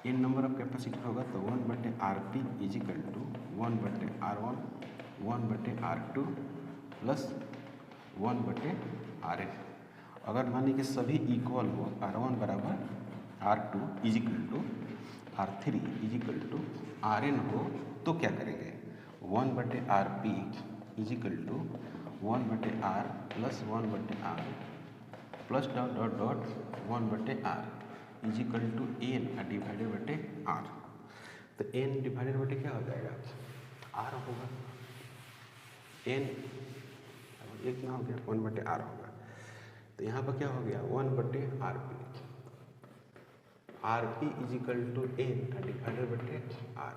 n नंबर ऑफ कैपेसिटर होगा तो 1 बटे R P is equal to 1 बटे R1 1 बटे R2 प्लस 1 बटे Rn। अगर मान लीजिए सभी इक्वल हो, R1 बराबर R2 is equal to R3 is equal to Rn हो तो क्या करेंगे 1 बटे R P is equal to 1 बटे R प्लस 1 बटे R plus dot dot dot 1 बटे R is equal to n divided बटे R। तो n डिवाइडेड बटे क्या हो जाएगा R होगा, n कितना हो गया 1 बटे R होगा। तो यहाँ पर क्या हो गया 1 बटे R P, R P is equal to n divided बटे R,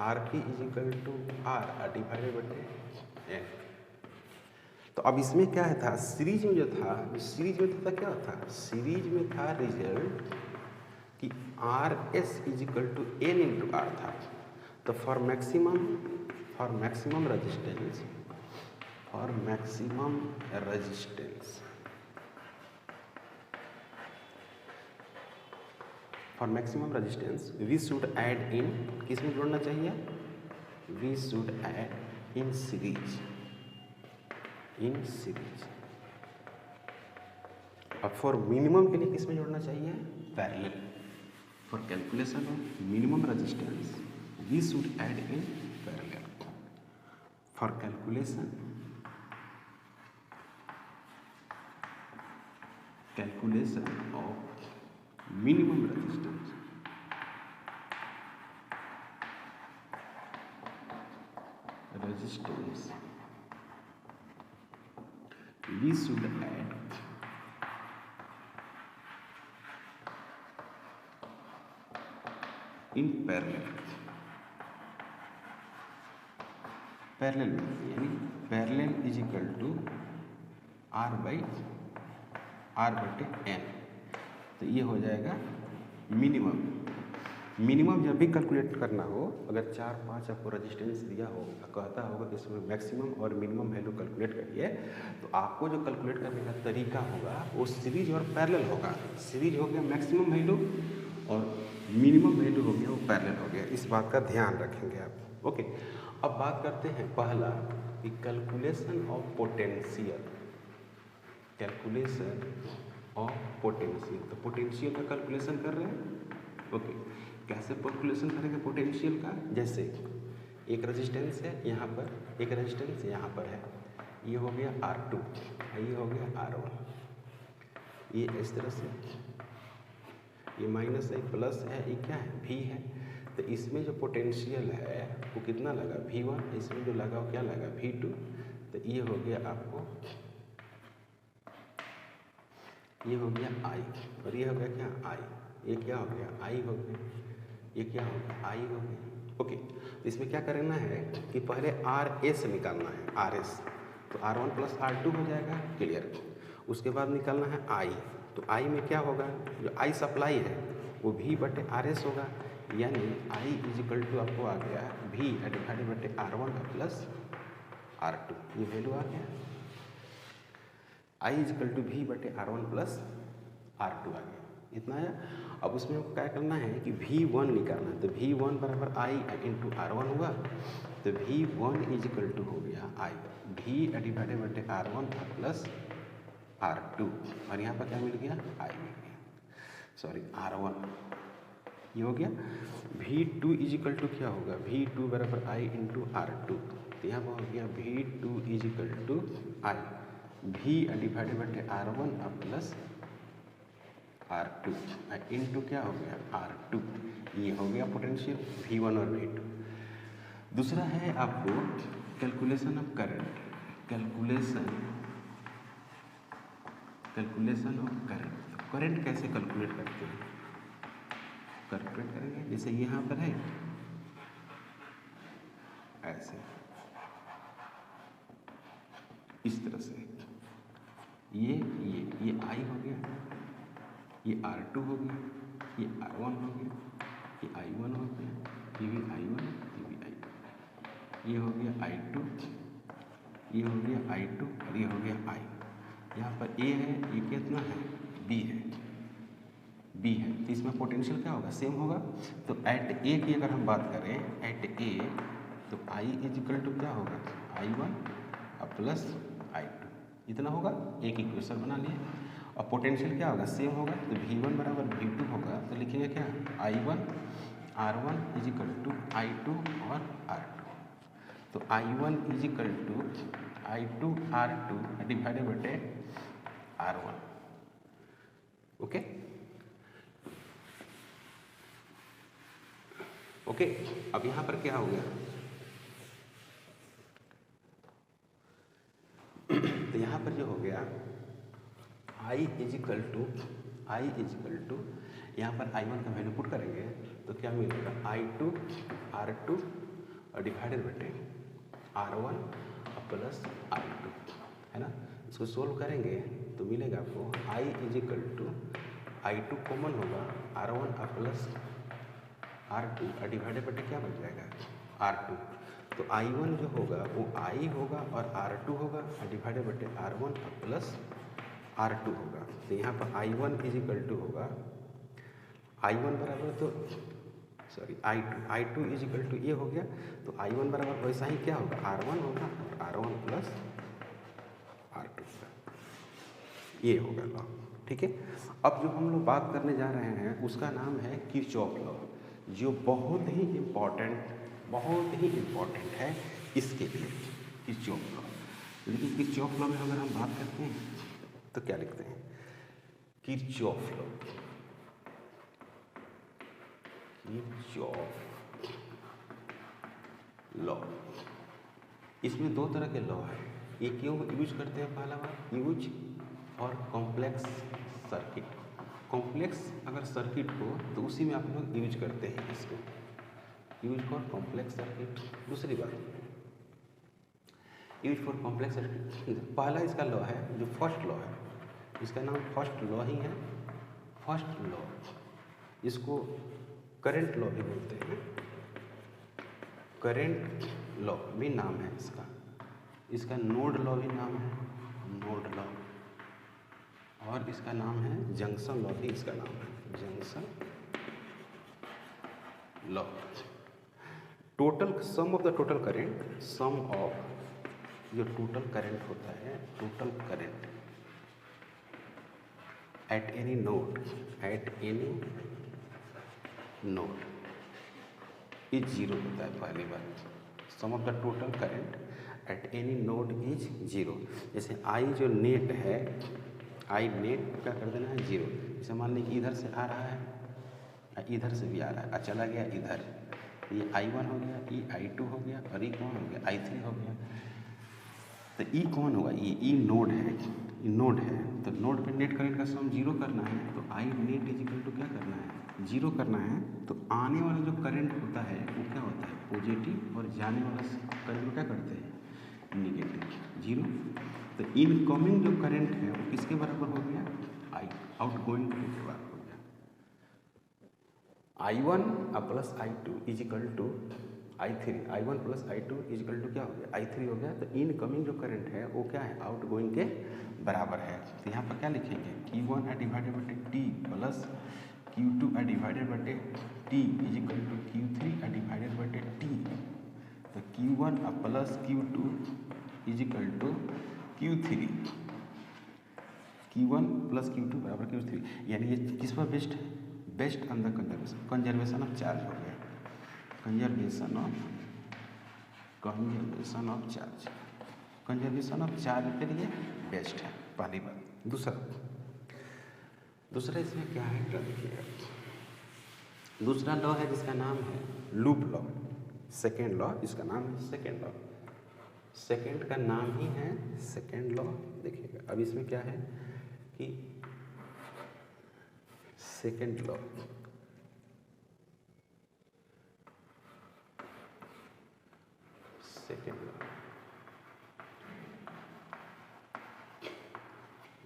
R P is equal to R divided बटे n। तो अब इसमें क्या है था सीरीज में जो था, सीरीज में था क्या था, सीरीज में था रिजल्ट कि R S is equal to N into R था। तो for maximum resistance, for maximum resistance, for maximum resistance we should add in, किस में जोड़ना चाहिए, we should add in series, in series. अब फॉर मिनिमम के लिए किस में जोड़ना चाहिए parallel. For calculation of minimum resistance we should add in parallel. For calculation of minimum resistance we should add in parallel, parallel में, यानी parallel is equal to R बटे N। तो ये हो जाएगा मिनिमम। मिनिमम जब भी कैलकुलेट करना हो, अगर 4-5 आपको रेजिस्टेंस दिया हो, कहता होगा कि इसमें मैक्सिमम और मिनिमम वैल्यू कैलकुलेट करिए, तो आपको जो कैलकुलेट करने का तरीका होगा वो सीरीज और पैरेलल होगा। सीरीज हो गया मैक्सिमम वैल्यू और मिनिमम वैल्यू हो गया वो पैरेलल हो गया। इस बात का ध्यान रखेंगे आप। ओके, अब बात करते हैं पहला कि calculation of potential. Calculation of potential, तो पोटेंशियल का कैलकुलेशन कर रहे हैं। ओके, कैसे कैलकुलेशन करेंगे पोटेंशियल का? जैसे एक रेजिस्टेंस है यहाँ पर, एक रेजिस्टेंस यहाँ पर है, ये हो गया R2, ये हो गया R1, ये इस तरह से, ये माइनस है, प्लस है, ये क्या है? V है। तो इसमें जो पोटेंशियल है वो कितना लगा? V1। इसमें जो लगा वो क्या लगा? V2। तो ये हो गया आपको, ये हो गया I, और ये हो गया क्या? I। ये क्या हो गया? I हो गया। ये क्या हो गया? I हो गया। ओके, तो इसमें क्या करना है कि पहले RS निकालना है, RS। तो R1 प्लस R2 हो जाएगा, क्लियर। उसके बाद निकालना है I। तो I में क्या होगा? जो I सप्लाई है वो V बटे RS होगा, यानी I इज इक्वल टू आपको आ गया V डिवाइडेड बटे R1 प्लस R2। ये वैल्यू आ गया। I is equal to V बटे R1 प्लस R2 आ गया, इतना आया। अब उसमें हमको क्या करना है कि V1 निकालना है। तो V1 बराबर I इंटू R1 हुआ। तो V1 इज इक्वल टू हो गया I V डिवाइडेड बटे R1 प्लस R2, और यहाँ पर क्या मिल गया? I मिल गया, सॉरी R1, ये हो गया। V2 इज इक्वल टू क्या होगा? V2 बराबर I इंटू R2। तो यहाँ पर हो गया V2 is equal to I V divided बटे R1 प्लस R2 इंटू क्या हो गया? R2। ये हो गया पोटेंशियल V1 और V2। दूसरा है आपको calculation of current. Calculation of current. Current कैसे कैलकुलेट करते हैं? कैलकुलेट करेंगे जैसे यहाँ पर है ऐसे, इस तरह से, ये I हो गया, ये R2 हो गया, ये R1 हो गया, ये I1 हो गया, ये भी I1, ये भी I1, ये हो गया I2, ये हो गया I2, और ये हो गया I। यहाँ पर A है, ये कितना है? B है, B है। तो इसमें पोटेंशियल क्या होगा? सेम होगा। तो एट A की अगर हम बात करें, एट A, तो I इज इक्वल टू क्या होगा? I1 प्लस I2, इतना होगा। एक इक्वेशन बना लिए। और पोटेंशियल क्या होगा? सेम होगा। तो V1 बराबर V2 होगा, तो लिखेंगे क्या? I1 R1 is equal to I2 और R2। तो I1 is equal to I2 R2 divided बटे R1। ओके ओके, अब यहाँ पर क्या हो गया? तो यहाँ पर जो हो गया I इज इक्वल टू यहाँ पर I1 का वैल्यू पुट करेंगे तो क्या मिलेगा? I2 R2 डिवाइडेड बटे R1 प्लस R2, है ना। इसको सोल्व करेंगे तो मिलेगा आपको I is equal to I2 common होगा, R1 प्लस R2 डिवाइडेड बटे क्या बन जाएगा? R2। तो I1 जो होगा वो I होगा और R2 होगा डिवाइडेड बटे R1 प्लस R2 होगा। तो यहाँ पर I1 इज इक्वल टू होगा, I1 बराबर तो sorry I2 is equal to ये हो गया। तो I1 बराबर वैसा ही क्या होगा? R1 होगा और R1 प्लस R2 होगा, ये होगा लॉ। ठीक है, अब जो हम लोग बात करने जा रहे हैं उसका नाम है किरचॉफ लॉ, जो बहुत ही इम्पॉर्टेंट है इसके लिए, किरचॉफ लॉ। लेकिन किरचॉफ लॉ में अगर हम बात करते हैं तो क्या लिखते हैं? Kirchhoff law. इसमें दो तरह के लॉ है। ये क्यों यूज करते हैं? पहला बात, use for complex circuit. Complex अगर सर्किट हो तो उसी में आप लोग यूज करते हैं इसको, यूज फॉर कॉम्प्लेक्स सर्किट। दूसरी बात, यूज फॉर कॉम्प्लेक्स सर्किट, पहला इसका लॉ है जो फर्स्ट लॉ है, इसका नाम फर्स्ट लॉ ही है, फर्स्ट लॉ। इसको करंट लॉ भी बोलते हैं, करंट लॉ भी नाम है इसका। इसका नोड लॉ भी नाम है, नोड लॉ। और इसका नाम है जंक्शन लॉ भी इसका नाम है, junction law. Total sum of the total current, sum of जो टोटल करंट होता है, total current at any node, at any node is zero होता है। पहली बात, sum of the total current at any node is zero. जैसे आई जो नेट है, आई नेट क्या कर देना है जीरो। जैसे मान लीजिए इधर से आ रहा है, इधर से भी आ रहा है, चला गया इधर, ये I1 हो गया, ये I2 हो गया, और ये कौन हो गया, I3 हो गया। तो ई कौन होगा, ये नोड है, ये नोड है। तो नोड पे नेट करंट का सम जीरो करना है, तो आई नेट इज इक्वल टू क्या करना है, जीरो करना है। तो आने वाला जो करंट होता है वो क्या होता है, पॉजिटिव, और जाने वाला करंट क्या करते हैं, निगेटिव, जीरो। तो इनकमिंग जो करंट है वो किसके बराबर हो गया, आई आउट गोइंग के बराबर हो गया। I1 plus I2 is equal to I3, I1 plus I2 is equal to क्या हो गया, I3 हो गया। तो इनकमिंग जो करंट है वो क्या है, आउट गोइंग के बराबर है। तो यहाँ पर क्या लिखेंगे, Q1 divided by T plus Q2 divided by T is equal to Q3 divided by T। तो Q1 plus Q2 is equal to Q3, Q1 plus Q2 बराबर Q3। यानी ये किस पर based, based on the conservation, conservation of charge हो गया, conservation of charge, conservation of charge के लिए बेस्ट है, पहली बात। दूसरा इसमें क्या है, देखिएगा, दूसरा लॉ है जिसका नाम है लूप लॉ। सेकेंड लॉ, इसका नाम है सेकेंड लॉ, सेकेंड का नाम ही है सेकेंड लॉ। देखिएगा अब इसमें क्या है कि सेकेंड लॉ, सेकेंड लॉ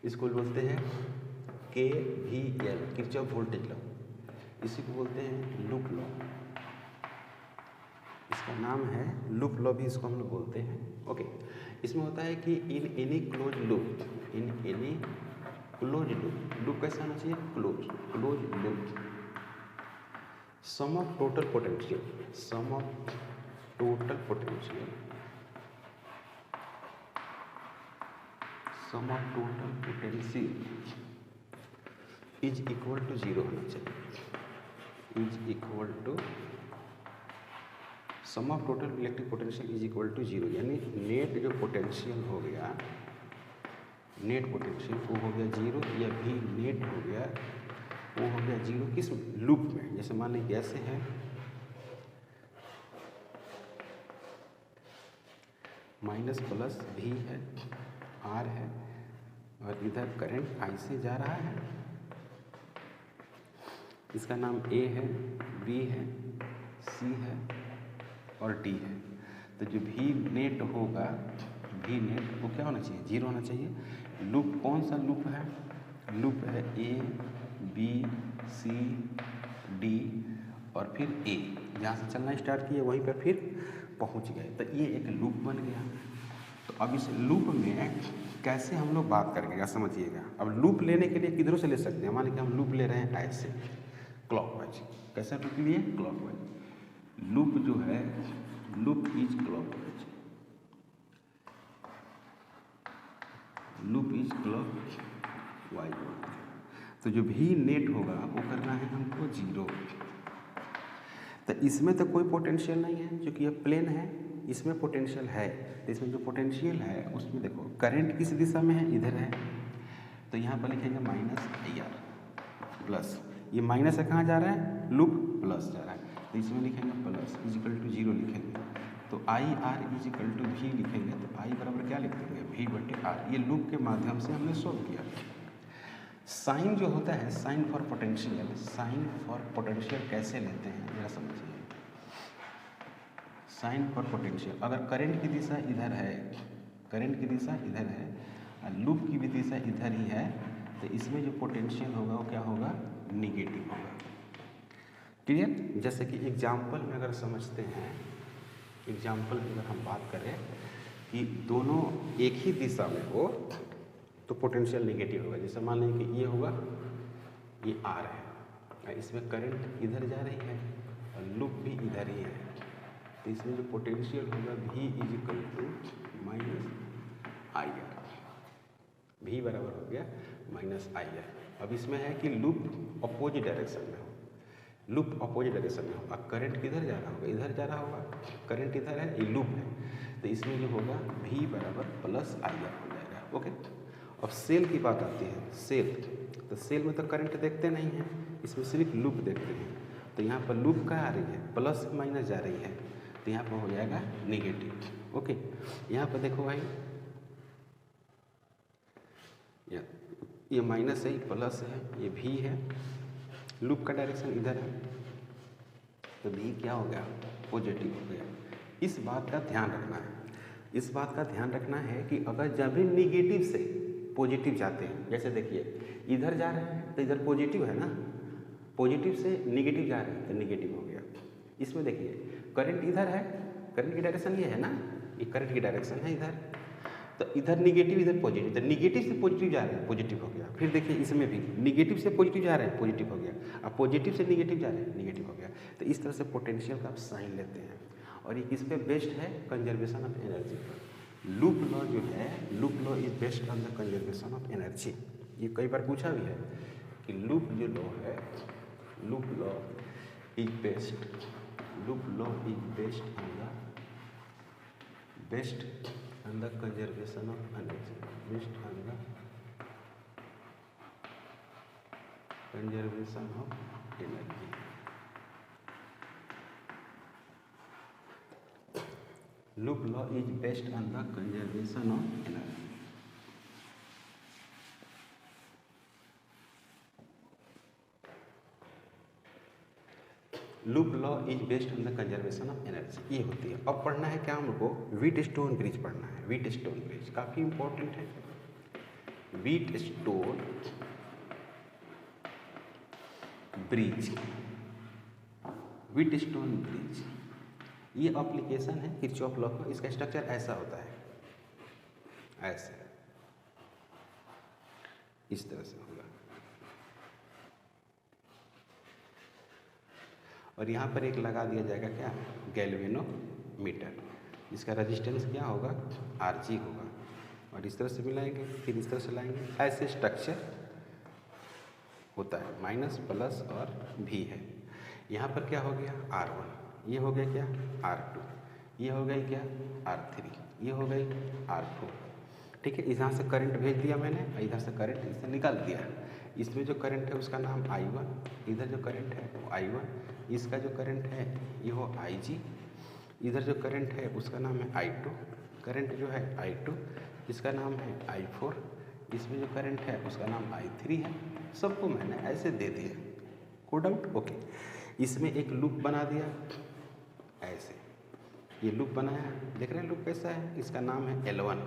इसको बोलते हैं KVL, किरचॉफ वोल्टेज लॉ। इसी को बोलते हैं लूप लॉ, इसका नाम है लूप लॉ भी इसको हम लोग बोलते हैं। ओके, इसमें होता है कि in any close loop, in any close loop, loop कैसा होना चाहिए, close loop, sum of total potential, sum of total potential, sum of total potential is equal to zero होना चाहिए, is equal to sum of total electric potential is equal to zero. यानी नेट जो पोटेंशियल हो गया, नेट पोटेंशियल वो हो गया जीरो, या भी नेट हो गया वो हो गया जीरो किस लूप में। जैसे मान लीजिए ऐसे है, माइनस प्लस भी है, आर है, और इधर करंट आई से जा रहा है, इसका नाम ए है, बी है, सी है और डी है। तो जो भी नेट होगा, भी नेट वो क्या होना चाहिए, जीरो होना चाहिए। लूप कौन सा लूप है, लूप है ए बी सी डी और फिर ए, जहाँ से चलना स्टार्ट किए वहीं पर फिर पहुँच गए। तो ये एक लूप बन गया। तो अब इस लूप में कैसे हम लोग बात करेंगे समझिएगा। अब लूप लेने के लिए किधरों से ले सकते हैं, मान लीजिए हम लूप ले रहे हैं ऐसे क्लॉकवाइज, कैसे लूप लिए, क्लॉकवाइज। लूप जो है, loop is clockwise, loop is clockwise. तो जो भी नेट होगा वो करना है हमको जीरो। तो इसमें तो कोई पोटेंशियल नहीं है क्योंकि ये प्लेन है, इसमें पोटेंशियल है। तो इसमें जो पोटेंशियल है उसमें देखो करंट किस दिशा में है, इधर है। तो यहाँ पर लिखेंगे माइनस IR प्लस, ये माइनस से कहाँ जा रहा है, लूप प्लस जा रहा है। तो इसमें लिखेंगे प्लस इजिकल टू जीरो लिखेंगे। तो IR इजिकल टू V लिखेंगे। तो I बराबर क्या लिख देंगे, V/R। ये लूप के माध्यम से हमने सोल्व किया। साइन जो होता है, sign for potential, sign for potential कैसे लेते हैं जरा समझिए। साइन फॉर पोटेंशियल, अगर करंट की दिशा इधर है, करंट की दिशा इधर है और लूप की भी दिशा इधर ही है, तो इसमें जो पोटेंशियल होगा वो क्या होगा, निगेटिव होगा। क्लियर। जैसे कि एग्जाम्पल में अगर समझते हैं, एग्जाम्पल में अगर हम बात करें कि दोनों एक ही दिशा में हो तो पोटेंशियल निगेटिव होगा। जैसे मान लें कि ये होगा, ये आर है, इसमें करंट इधर जा रही है और लूप भी इधर ही है, तो इसमें जो पोटेंशियल होगा V is equal to minus I R, V बराबर हो गया माइनस आई आर। अब इसमें है कि लूप अपोजिट डायरेक्शन में हो, लूप अपोजिट डायरेक्शन में हो, अब करंट किधर जा रहा होगा, इधर जा रहा होगा, करंट इधर है, ये लूप है, तो इसमें जो होगा V बराबर प्लस आई आर हो जाएगा। ओके। अब सेल की बात आती है, सेल, तो सेल में तो करंट देखते नहीं हैं, इसमें सिर्फ लूप देखते हैं, तो यहाँ पर लूप क्या आ रही है, प्लस माइनस जा रही है, तो यहाँ पर हो जाएगा निगेटिव। ओके। यहाँ पर देखो भाई, ये माइनस है, प्लस है, ये भी है, लूप का डायरेक्शन इधर है, तो भी क्या हो गया, पॉजिटिव हो गया। इस बात का ध्यान रखना है, इस बात का ध्यान रखना है कि अगर जब भी निगेटिव से पॉजिटिव जाते हैं, जैसे देखिए इधर जा रहे हैं तो इधर पॉजिटिव है ना, पॉजिटिव से निगेटिव जा रहे हैं तो निगेटिव हो गया। इसमें देखिए करंट इधर है, करंट की डायरेक्शन ये है ना, ये करंट की डायरेक्शन है इधर, तो इधर निगेटिव इधर पॉजिटिव, तो निगेटिव से पॉजिटिव जा रहे हैं, पॉजिटिव हो गया। फिर देखिए इसमें भी निगेटिव से पॉजिटिव जा रहे हैं, पॉजिटिव हो गया, अब पॉजिटिव से निगेटिव जा रहे हैं, निगेटिव हो गया। तो इस तरह से पोटेंशियल का आप साइन लेते हैं, और ये किस पे बेस्ड है, कंजर्वेशन ऑफ एनर्जी पर। लूप लॉ जो है, loop law is based on the conservation of energy. ये कई बार पूछा भी है कि लूप जो लॉ है, loop law is based, loop law is based on the conservation of energy, based on the conservation of energy. Loop law is based on the conservation of energy. Loop law is based on the conservation of energy, ये होती है। अब पढ़ना है क्या हमको, व्हीटस्टोन ब्रिज पढ़ना है। व्हीटस्टोन ब्रिज काफ़ी इंपॉर्टेंट है। व्हीटस्टोन ब्रिज, व्हीटस्टोन ब्रिज, ये एप्लीकेशन है किरचॉफ लॉ का। इसका स्ट्रक्चर ऐसा होता है, ऐसे इस तरह से होगा, और यहाँ पर एक लगा दिया जाएगा क्या, गैल्वेनोमीटर, जिसका रेजिस्टेंस क्या होगा, Rg होगा, और इस तरह से मिलाएंगे, फिर इस तरह से लाएंगे, ऐसे स्ट्रक्चर होता है। माइनस प्लस और भी है। यहाँ पर क्या हो गया, R1, ये हो गया क्या, R2, ये हो गई क्या, R3, ये हो गई R4। ठीक है, यहाँ से करंट भेज दिया मैंने, इधर से करंट इसे निकाल दिया। इसमें जो करंट है उसका नाम I1, इधर जो करंट है वो I1, इसका जो करंट है ये हो Ig, इधर जो करंट है उसका नाम है I2, करंट जो है I2, इसका नाम है I4, इसमें जो करंट है उसका नाम I3 है। सबको मैंने ऐसे दे दिया, कोई डाउट? ओके। इसमें एक लूप बना दिया, ऐसे ये लूप बनाया, देख रहे हैं लूप कैसा है, इसका नाम है L1।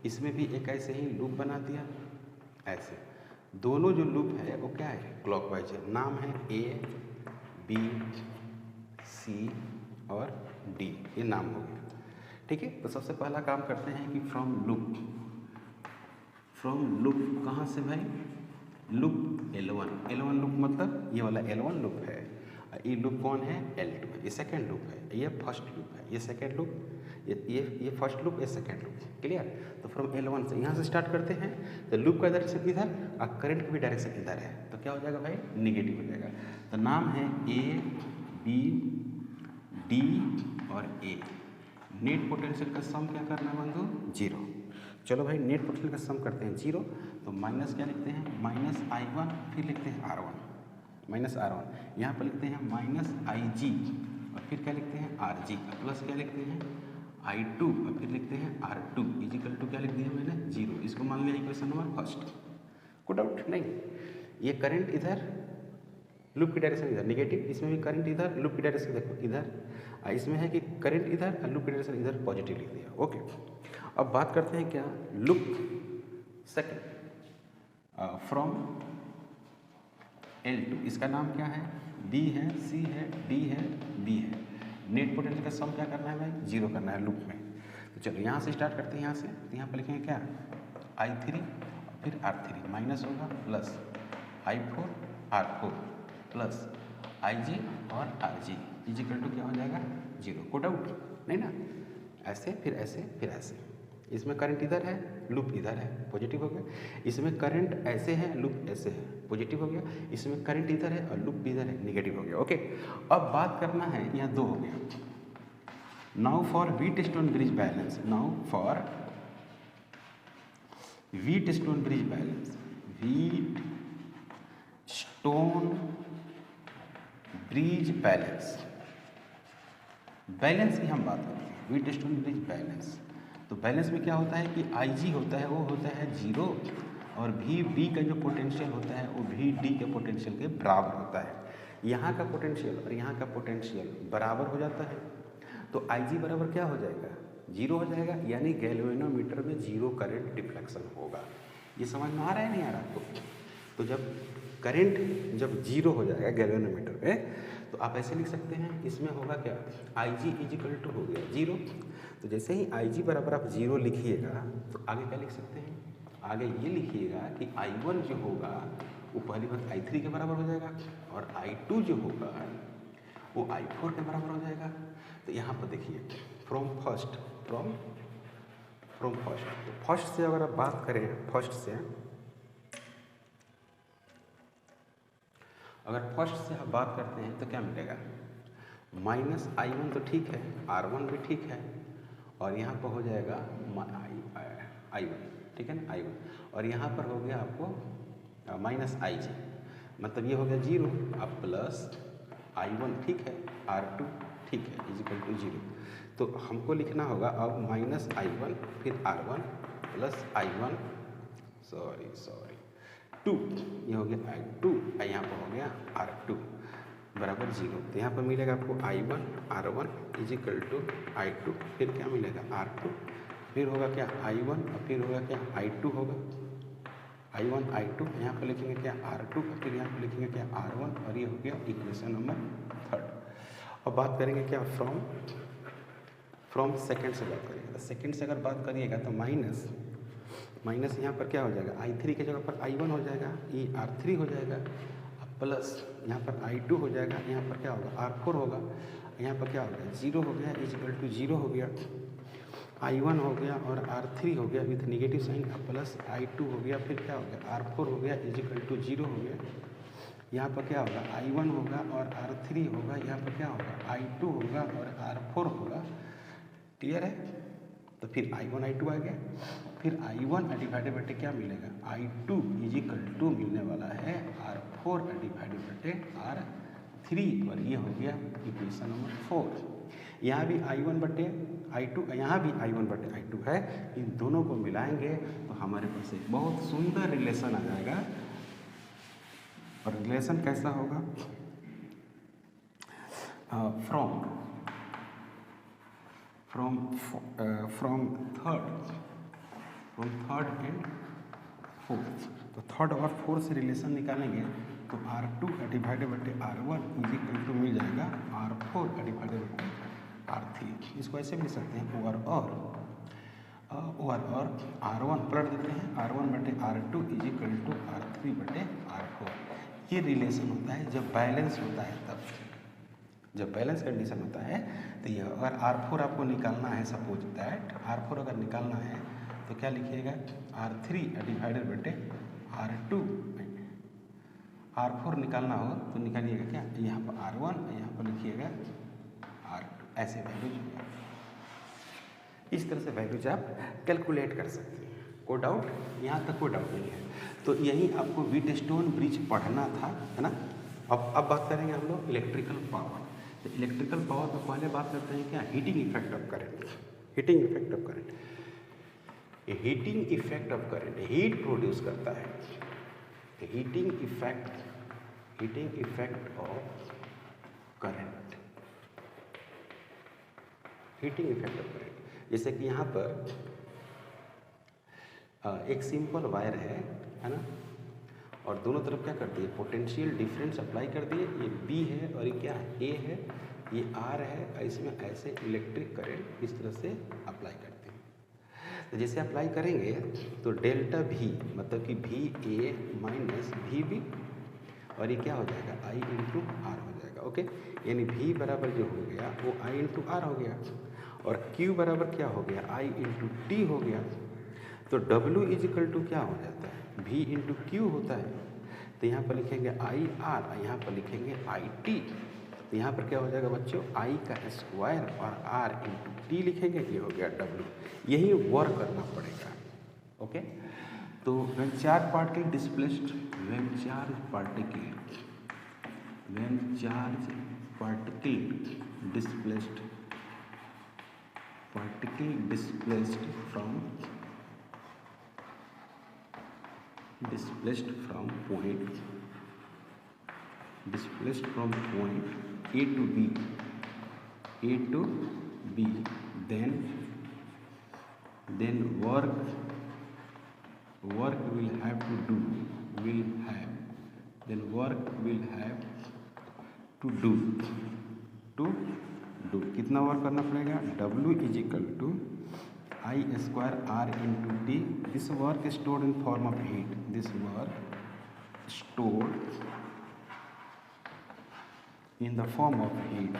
इसमें भी एक ऐसे ही लूप बना दिया, ऐसे। दोनों जो लूप है वो क्या है, क्लॉकवाइज है, नाम है A, B, C और D, ये नाम हो गया। ठीक है, तो सबसे पहला काम करते हैं कि फ्रॉम लूप, फ्रॉम लूप कहाँ से भाई, लूप L1, L1 लूप मतलब ये वाला L1 लूप है, ये लूप कौन है, L2, ये सेकेंड लूप है, ये फर्स्ट लूप है, ये सेकेंड लूप, ये फर्स्ट लूप, ये सेकेंड लूप। क्लियर? तो फ्रॉम L1 से यहाँ से स्टार्ट करते हैं, तो लूप का डायरेक्शन इधर और करंट का भी डायरेक्शन इधर है, तो क्या हो जाएगा भाई, निगेटिव हो जाएगा। तो नाम है A, B, D और A। नेट पोटेंशियल का सम क्या करना है बंधु, 0। चलो भाई नेट पोटेंशियल का सम करते हैं 0, तो माइनस क्या लिखते हैं, माइनस I1, फिर लिखते हैं R1, माइनस R1, यहाँ पर लिखते हैं माइनस Ig, और फिर क्या लिखते हैं Rg, प्लस क्या लिखते हैं I2, और फिर लिखते हैं R2 इजिकल टू क्या लिख दिया मैंने, 0। इसको मान लिया इक्वेशन नंबर फर्स्ट। कोई डाउट नहीं। ये करंट इधर, लूप की डायरेक्शन इधर नेगेटिव, इसमें भी करंट इधर, लूप की डायरेक्शन देखो इधर, इसमें है कि करंट इधर और लूप की डायरेक्शन इधर पॉजिटिव लिख दिया। ओके, अब बात करते हैं क्या, लूप सेकंड फ्रॉम L2, इसका नाम क्या है, B है, C है, D है, B है। नेट पोटेंशियल का सम क्या करना है भाई, 0 करना है लूप में। तो चलो यहाँ से स्टार्ट करते हैं, यहाँ से तो यहाँ पर लिखेंगे क्या, I3 फिर R3 माइनस होगा plus I4 R4 plus IG और RG इजिकल टू क्या हो जाएगा 0। को डाउट नहीं ना, ऐसे फिर ऐसे फिर ऐसे। इसमें करंट इधर है, लूप इधर है, पॉजिटिव हो गया। इसमें करंट ऐसे है, लूप ऐसे है, पॉजिटिव हो गया। इसमें करंट इधर है और लूप भी इधर है, नेगेटिव हो गया। ओके, अब बात करना है, यहाँ 2 हो गया। Now for Wheatstone bridge balance, now for Wheatstone bridge balance, Wheatstone bridge balance, balance की हम बात करते हैं, व्हीटस्टोन ब्रिज बैलेंस। तो बैलेंस में क्या होता है कि IG होता है, वो होता है 0 और VB का जो पोटेंशियल होता है वो VD के पोटेंशियल के बराबर होता है। यहाँ का पोटेंशियल और यहाँ का पोटेंशियल बराबर हो जाता है, तो IG बराबर क्या हो जाएगा 0 हो जाएगा, यानी गैल्वेनोमीटर में 0 करंट डिफ्लेक्शन होगा। ये समझ में आ रहा है नहीं आ रहा आपको? तो जब करंट जब 0 हो जाएगा गैल्वेनोमीटर में, तो आप ऐसे लिख सकते हैं, इसमें होगा क्या, IG इजिकल टू हो गया 0। तो जैसे ही IG बराबर आप 0 लिखिएगा तो आगे क्या लिख सकते हैं, आगे ये लिखिएगा कि I1 जो होगा वो पहली बात I3 के बराबर हो जाएगा और I2 जो होगा वो I4 के बराबर हो जाएगा। तो यहाँ पर देखिए फ्रॉम फर्स्ट तो फर्स्ट से अगर आप बात करें, फर्स्ट से अगर फर्स्ट से आप बात करते हैं तो क्या मिलेगा, माइनस I1 तो ठीक है, R1 भी ठीक है और यहाँ पर हो जाएगा I1, ठीक है ना, I1 और यहाँ पर हो गया आपको माइनस IG, मतलब ये हो गया 0, अब प्लस I1 ठीक है, R2 ठीक है, इजिकल टू 0। तो हमको लिखना होगा अब माइनस I1 फिर R1 प्लस I1 2, ये हो गया I2 और यहाँ पर हो गया R2 बराबर 0। तो यहाँ पर मिलेगा आपको I1 R1 is equal to I2, फिर क्या मिलेगा R2, फिर होगा क्या I1 और फिर होगा क्या I2 होगा, I1 I2, यहाँ पर लिखेंगे क्या R2, फिर यहाँ पर लिखेंगे क्या R1 और ये हो गया इक्वेशन नंबर 3। अब बात करेंगे क्या फ्रॉम सेकंड से बात करेंगे। सेकंड से अगर बात करिएगा तो माइनस यहाँ पर क्या हो जाएगा, I3 की जगह पर I1 हो जाएगा, ये R3 हो जाएगा, प्लस यहाँ पर I2 हो जाएगा, यहाँ पर क्या होगा R4 होगा, यहाँ पर क्या हो गया 0 हो गया, इजिकल टू 0 हो गया, I1 हो गया और R3 हो गया with negative sign, plus I2 हो गया, फिर क्या हो गया R4 हो गया, इजिकल टू 0 हो गया। यहाँ पर क्या होगा I1 होगा और R3 होगा, यहाँ पर क्या होगा I2 होगा और R4 होगा, क्लियर है। तो फिर I1 I2 आ गया, फिर I1 डिवाइडेड बटे क्या मिलेगा I2 इजिकल टू मिलने वाला है R4 डिवाइडेड बटे R3 और ये हो गया इक्वेशन नंबर 4। यहाँ भी I1 बटे I2, यहाँ भी I1 बटे I2 है, इन दोनों को मिलाएंगे तो हमारे पास एक बहुत सुंदर रिलेशन आ जाएगा। और रिलेशन कैसा होगा, फ्रॉम थर्ड एंड फोर्थ। तो थर्ड और फोर्थ से रिलेशन निकालेंगे तो R2 डिवाइडेड बटे R1 इजिकल टू मिल जाएगा R4 डिवाइडेड बटे R3। इसको ऐसे भी लिख सकते हैं और R1 पलट देते हैं, R1 बटे R2 इजिकल टू R3 बटे R4। ये रिलेशन होता है जब बैलेंस होता है, तब जब बैलेंस कंडीशन होता है तो ये अगर R4 आपको निकालना है, सपोज दैट R4 अगर निकालना है तो क्या लिखिएगा R3 डिवाइडेड बटे R2। R4 निकालना हो तो निकालिएगा क्या, यहाँ पर R1 यहाँ पर लिखिएगा R2, ऐसे वैल्यूज होगा। इस तरह से वैल्यूज आप कैलकुलेट कर सकते हैं। कोई डाउट, यहाँ तक कोई डाउट नहीं है। तो यही आपको व्हीटस्टोन ब्रिज पढ़ना था, है ना। अब बात करेंगे हम लोग इलेक्ट्रिकल पावर। तो इलेक्ट्रिकल पावर में पहले बात करते हैं क्या, heating effect of current. Heating effect of current, heating effect of current heat produce करता है। Heating effect of current, heating effect of current. जैसे कि यहाँ पर एक सिंपल वायर है ना, और दोनों तरफ क्या कर दिए, पोटेंशियल डिफरेंस अप्लाई कर दिए। ये B है और ये क्या है, A है, ये R है, और इसमें ऐसे इलेक्ट्रिक करंट इस तरह से अप्लाई करते हैं। तो जैसे अप्लाई करेंगे तो डेल्टा V मतलब कि VA माइनस VB, और ये क्या हो जाएगा, I इंटू R हो जाएगा। ओके, यानी V बराबर जो हो गया वो I इंटू R हो गया, और Q बराबर क्या हो गया, I इंटू T हो गया। तो W इज इक्वल टू क्या हो जाता है, V इंटू क्यू होता है। तो यहाँ पर लिखेंगे आई आर, यहाँ पर लिखेंगे आई टी। तो यहाँ पर क्या हो जाएगा बच्चों, आई का स्क्वायर और आर इंटू टी लिखेंगे, ये हो गया W। यही वर्क करना पड़ेगा। ओके, तो when charge particle displaced, when charge particle displaced from point A to B, then work will have to do कितना वर्क करना पड़ेगा, W is equal to I square R into T. This work stored in form of heat, in the form of heat,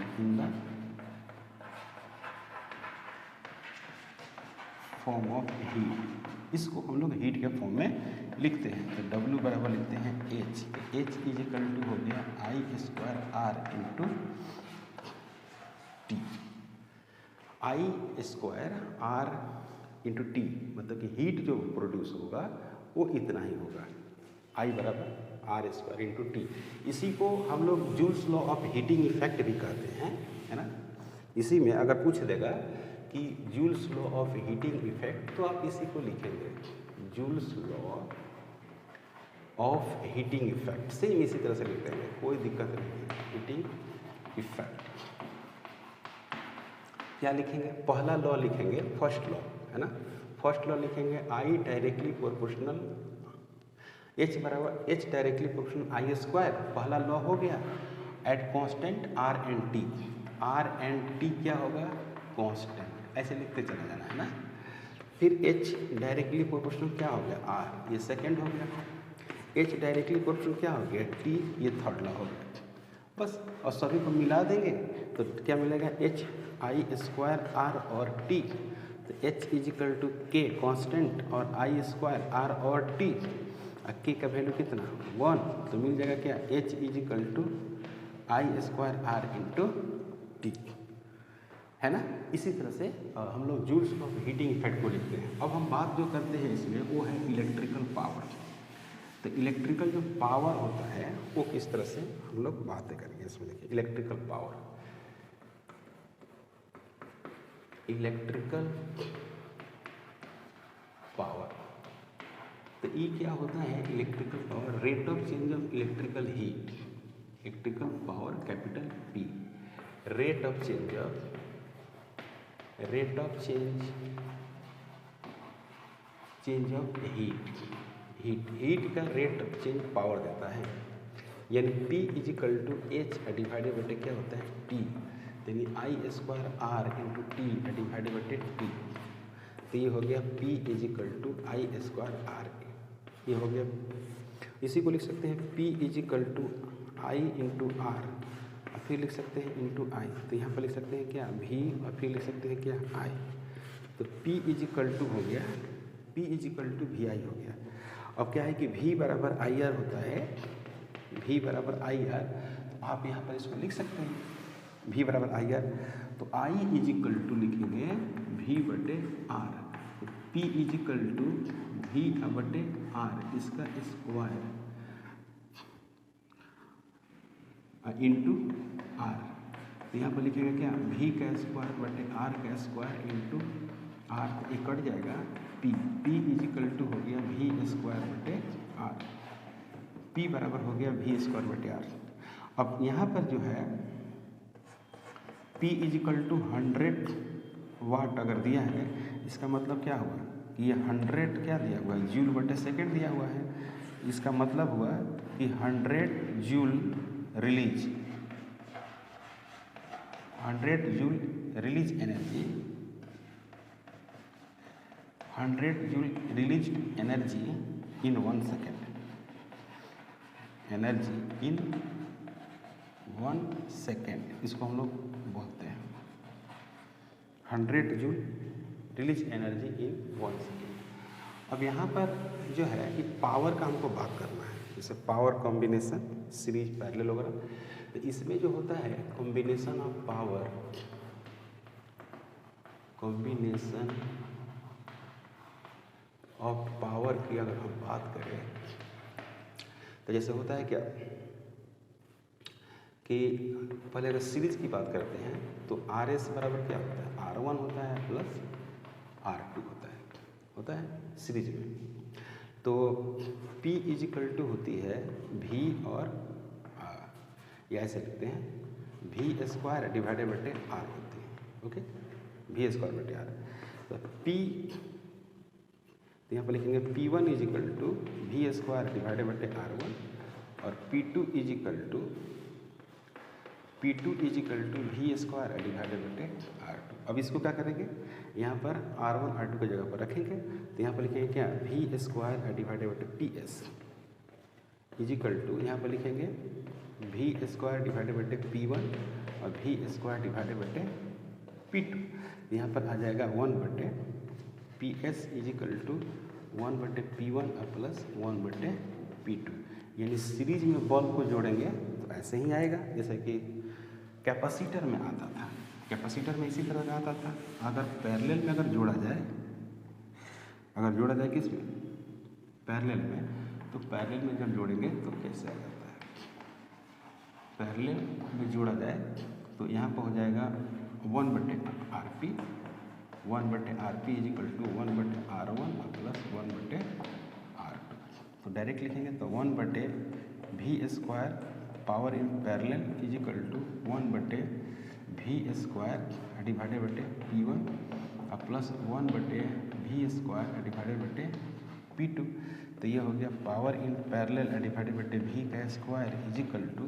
इसको हम लोग हीट के फॉर्म में लिखते हैं। तो W बराबर लिखते हैं H इज इक्वल टू हो गया I square R into T. I square R into T मतलब कि हीट जो प्रोड्यूस होगा वो इतना ही होगा, I बराबर R स्क्वायर इंटू टी। इसी को हम लोग joules law of heating effect भी कहते हैं, है ना। इसी में अगर पूछ देगा कि joules law of heating effect, तो आप इसी को लिखेंगे, joules law of heating effect. Same इसी तरह से लिख देंगे, कोई दिक्कत नहीं है। हीटिंग इफेक्ट क्या लिखेंगे, पहला लॉ लिखेंगे, फर्स्ट लॉ, है ना। फर्स्ट लॉ लिखेंगे I डायरेक्टली प्रोपोर्शनल H बराबर H directly proportional I square, पहला लॉ हो गया, at constant R and T क्या होगा, कांस्टेंट, ऐसे लिखते चला जाना, है ना। फिर H डायरेक्टली प्रोपोर्शनल क्या हो गया, R, ये सेकंड हो गया। H डायरेक्टली प्रोपोर्शनल क्या हो गया, T, ये थर्ड लॉ हो गया। बस, और सभी को मिला देंगे तो क्या मिलेगा, H I स्क्वायर R और T। तो H is equal to K constant और I स्क्वायर R और T, K का वैल्यू कितना, 1, तो मिल जाएगा क्या, H is equal to I square R into T, है ना। इसी तरह से हम लोग जूल्स ऑफ हीटिंग इफेक्ट को लिखते हैं। अब हम बात जो करते हैं इसमें वो है इलेक्ट्रिकल पावर। तो इलेक्ट्रिकल जो पावर होता है वो किस तरह से हम लोग बातें करेंगे इसमें। देखिए, इलेक्ट्रिकल पावर तो ये क्या होता है, electrical power, rate of change of electrical heat, electrical power capital P, rate of change of heat का रेट ऑफ चेंज पावर देता है, यानी P is equal to H divided बटे क्या होता है, T, यानी I square R into T divided बटे T। तो ये हो गया P is equal to I square R, ये हो गया। इसी को लिख सकते हैं P is equal to I into R, और फिर लिख सकते हैं इंटू I। तो यहाँ पर लिख सकते हैं क्या, V, और फिर लिख सकते हैं क्या, I। तो P इज इक्वल टू हो गया, P is equal to VI हो गया। अब क्या है कि V बराबर IR होता है, V बराबर IR, तो आप यहाँ पर इसको लिख सकते हैं V बराबर IR। तो I इज इक्वल टू लिखेंगे V बटे R, तो P is equal to V बटे R, इसका स्क्वायर इंटू R। तो यहाँ पर लिखेंगे क्या, V का स्क्वायर बटे R का स्क्वायर इंटू R, तो ये कट जाएगा P इज इक्वल टू हो गया V स्क्वायर बटे R। P बराबर हो गया V स्क्वायर बटे R। अब यहाँ पर जो है P इजिकल टू 100 वाट अगर दिया है, इसका मतलब क्या हुआ कि ये 100 क्या दिया हुआ है, जूल बटे सेकेंड दिया हुआ है। इसका मतलब हुआ कि 100 joule release, 100 joule release energy, 100 joule release energy in 1 second, energy in 1 second, इसको हम लोग बोलते हैं 100 joule release energy in 1 second. अब यहाँ पर जो है कि पावर का हमको बात करना है, जैसे पावर कॉम्बिनेशन, सीरीज, पैरेलल वगैरह, तो इसमें जो होता है combination of power, combination of power की अगर हम बात करें तो जैसे होता है क्या कि पहले अगर सीरीज की बात करते हैं तो आर एस बराबर क्या होता है, R1 होता है प्लस R2 होता है सीरीज में। तो P इजिकल टू होती है V और R, या ऐसे लिखते हैं V स्क्वायर डिवाइडेड बटे R होती है, ओके, V स्क्वायर बटे R। तो P, तो यहाँ पर लिखेंगे P1 is equal to V square divided बटे R1 और P2 is equal to V square divided बटे R2। अब इसको क्या करेंगे, यहाँ पर R1 R2 की जगह पर रखेंगे, तो यहाँ पर लिखेंगे क्या, V स्क्वायर डिवाइडेड बटे PS इजिकल टू, यहाँ पर लिखेंगे V स्क्वायर डिवाइडेड बटे P1 और V स्क्वायर डिवाइडेड बटे P2। यहाँ पर आ जाएगा 1 बटे PS इजिकल टू 1 बटे P1 प्लस 1 बटे P2। यानी सीरीज में बल्ब को जोड़ेंगे तो ऐसे ही आएगा जैसे कि कैपेसिटर में आता था, कैपेसिटर में इसी तरह का आता था। अगर पैरेलल में अगर जोड़ा जाए, अगर जोड़ा जाए किस में, पैरेलल में, तो पैरेलल में जब जोड़ेंगे तो कैसे आ जाता है, पैरेलल में जोड़ा जाए तो यहाँ पर हो जाएगा 1 बटे RP, 1 बटे RP इजिकल टू 1 बटे R1 प्लस 1 बटे R2। तो डायरेक्ट लिखेंगे तो 1 बटे V square power in parallel is equal to 1 बटे V स्क्वायर डिवाइडेड बटे P1 प्लस 1 बटे V स्क्वायर डिवाइडेड बटे P2। तो ये हो गया पावर इन पैरेलल डिवाइडेड बटे V का square is equal to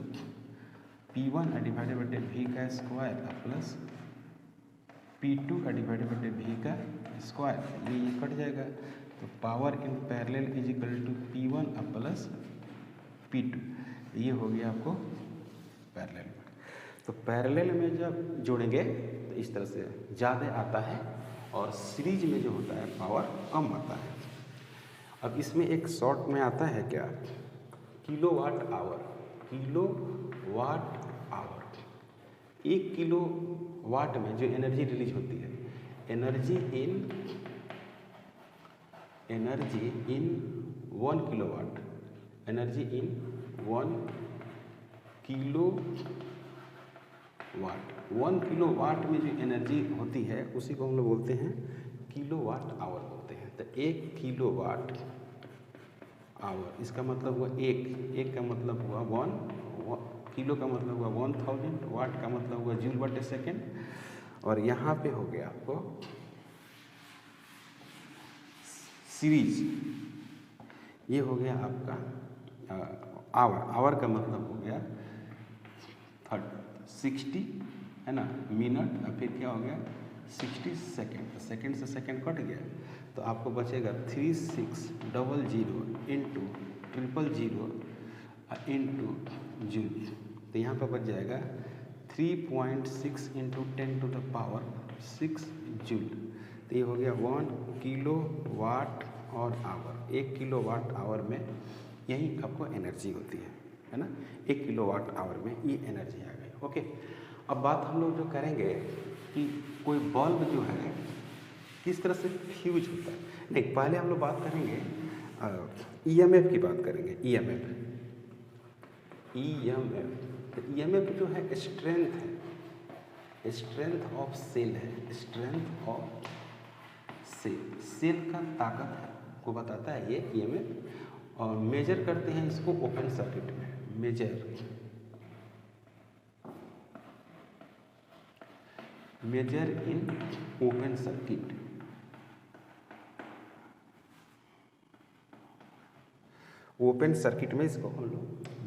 P1 divided बटे V का स्क्वायर प्लस P2 डिवाइडेड बटे V का स्क्वायर, ये कट जाएगा। तो power in parallel is equal to P1 plus P2, ये हो गया आपको पैरेलल में। तो पैरेलल में जब जोड़ेंगे तो इस तरह से ज़्यादा आता है और सीरीज में जो होता है पावर कम आता है। अब इसमें एक शॉर्ट में आता है क्या, kilowatt hour, kilowatt hour. 1 kilo watt में जो एनर्जी रिलीज होती है, energy in 1 kilowatt, energy in 1 kilo watt, 1 kilo watt में जो एनर्जी होती है उसी को हम लोग बोलते हैं किलोवाट आवर बोलते हैं। तो 1 किलो वाट आवर, इसका मतलब हुआ एक का मतलब हुआ 1, किलो का मतलब हुआ 1000, वाट का मतलब हुआ जूल बटे सेकेंड, और यहाँ पे हो गया आपको सीरीज, ये हो गया आपका आवर, आवर का मतलब हो गया 60 है ना मिनट, और फिर क्या हो गया 60 सेकेंड, सेकेंड से सेकेंड कट गया तो आपको बचेगा 3600 इंटू 000 इंटू जूल। तो यहाँ पर बच जाएगा 3.6 into 10 to the power 6 joule. तो ये हो गया 1 किलो वाट और आवर, 1 किलो वाट आवर में यही आपको एनर्जी होती है ना, 1 किलो वाट आवर में ये एनर्जी आ गई। ओके, अब बात हम लोग जो करेंगे कि कोई बल्ब जो है किस तरह से फ्यूज होता है, नहीं पहले हम लोग बात करेंगे EMF की बात करेंगे। EMF, तो EMF जो है स्ट्रेंथ है, स्ट्रेंथ ऑफ सेल है, स्ट्रेंथ ऑफ सेल, सेल का ताकत है को बताता है ये EMF। और मेजर करते हैं इसको ओपन सर्किट में, measure in open circuit. Open circuit में इसको हम लोग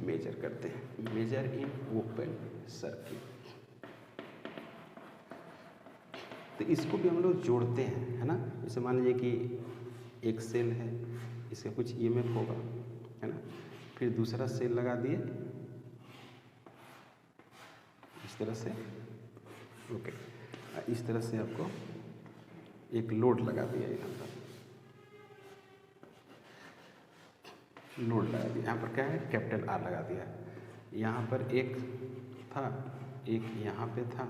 मेजर करते हैं, मेजर इन ओपन सर्किट। तो इसको भी हम लोग जोड़ते हैं, है ना। जैसे मान लीजिए कि एक सेल है, इसका कुछ ईएमएफ होगा, है ना, फिर दूसरा सेल लगा दिए इस तरह से, ओके। इस तरह से आपको एक लोड लगा दिया, यहाँ पर लोड लगा दिया, यहाँ पर क्या है, कैपिटल आर लगा दिया। यहाँ पर एक था, एक यहाँ पे था,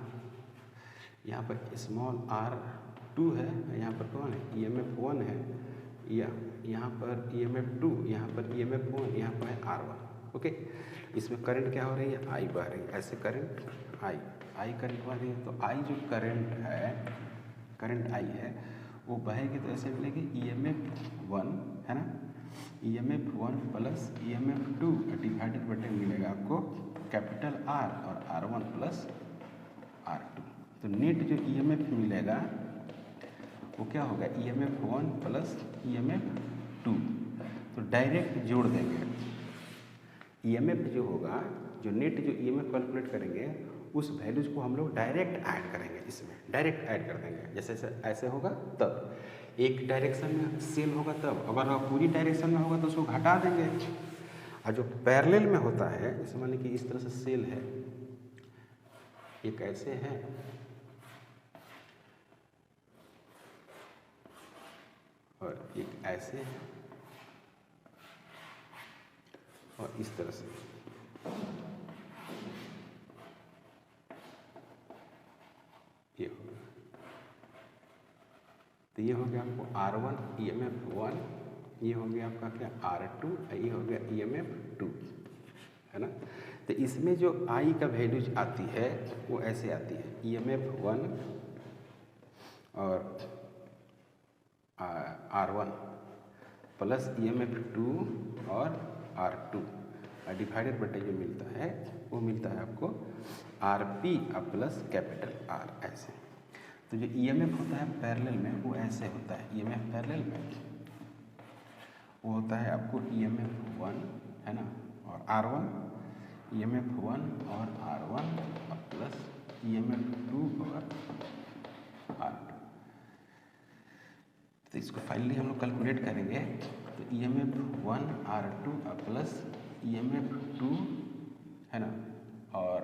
यहाँ पर स्मॉल r2 है, यहाँ पर कौन है, EMF 1 है, या यहाँ पर EMF 2, यहाँ पर EMF 1, यहाँ पर है R1, ओके। इसमें करंट क्या हो रही है, I बह रही है, ऐसे करंट I करंट बह रही है। तो I जो करंट है, करंट I है, वो बहेगी तो ऐसे मिलेगी EMF 1, है ना, EMF 1 प्लस EMF 2 डिवाइडेड बटे मिलेगा आपको कैपिटल R और R1 प्लस R2। तो नेट जो EMF मिलेगा वो क्या होगा, EMF 1 प्लस EMF 2। तो डायरेक्ट जोड़ देंगे, EMF जो होगा, जो नेट जो EMF कैलकुलेट करेंगे उस वैल्यूज को हम लोग डायरेक्ट ऐड करेंगे, इसमें डायरेक्ट ऐड कर देंगे। जैसे ऐसे होगा तब एक डायरेक्शन में सेल होगा, तब अगर पूरी डायरेक्शन में होगा तो उसको घटा देंगे। और जो पैरेलल में होता है, जैसे मान लीजिए कि इस तरह से सेल है, एक ऐसे है और एक ऐसे है और इस तरह से, ये हो गया। तो ये हो गया आपको R1 EMF 1, ये हो गया आपका क्या R2, ये हो गया EMF 2, है ना। तो इसमें जो I का वैल्यूज आती है वो ऐसे आती है, EMF 1 और R1 प्लस EMF 2 और R2 डिवाइडेड बटे जो मिलता है वो मिलता है आपको RP प्लस कैपिटल R, ऐसे। तो जो EMF होता है पैरेलल में वो ऐसे होता है, EMF पैरेलल में वो होता है आपको EMF 1, है ना, और R1, EMF 1 और R1 प्लस EMF 2 और R2। तो इसको फाइनली हम लोग कैलकुलेट करेंगे, तो EMF 1 R2 प्लस EMF 2, है ना, और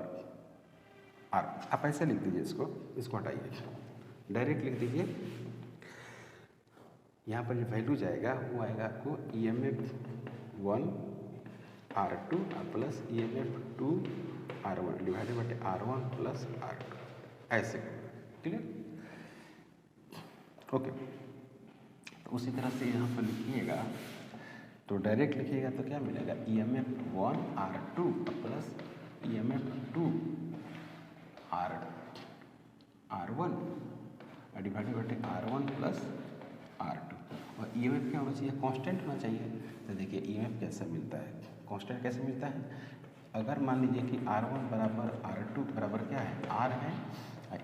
R। आप ऐसे लिख दीजिए, इसको हटाइए, डायरेक्ट लिख दीजिए। यहाँ पर जो वैल्यू जाएगा वो आएगा आपको EMF 1 R2 plus EMF 2 R1 divided बटे R1 प्लस R2, ऐसे, क्लियर, ओके। तो उसी तरह से यहाँ पर लिखिएगा, तो डायरेक्ट लिखिएगा तो क्या मिलेगा, EMF 1 R2 plus EMF 2 R1 divided बटे R1 प्लस R2। और EMF क्या होना चाहिए, कांस्टेंट होना चाहिए। तो देखिए EMF कैसा मिलता है, कांस्टेंट कैसे मिलता है, अगर मान लीजिए कि R1 बराबर R2 बराबर क्या है, R है,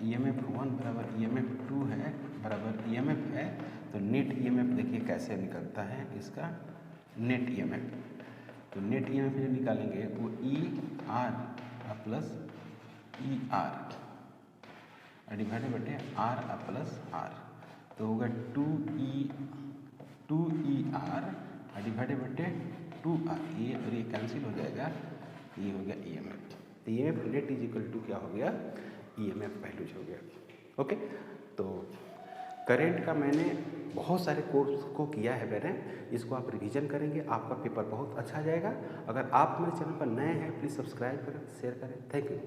EMF 1 बराबर EMF 2 है बराबर EMF है, तो नेट EMF देखिए कैसे निकलता है, इसका नेट EMF। तो नेट EMF जो निकालेंगे वो ER प्लस ER डिवाइडेड बटे R प्लस R, तो होगा 2ER डिवाइडेड बटे 2R, ये और ये कैंसिल हो जाएगा, ये हो गया EMF। तो EMF net is equal to क्या हो गया, EMF वैल्यूज हो गया, ओके। तो करंट का मैंने बहुत सारे कोर्स को किया है मैंने, इसको आप रिवीजन करेंगे, आपका पेपर बहुत अच्छा जाएगा। अगर आप मेरे चैनल पर नए हैं प्लीज़ सब्सक्राइब करें, शेयर करें, थैंक यू।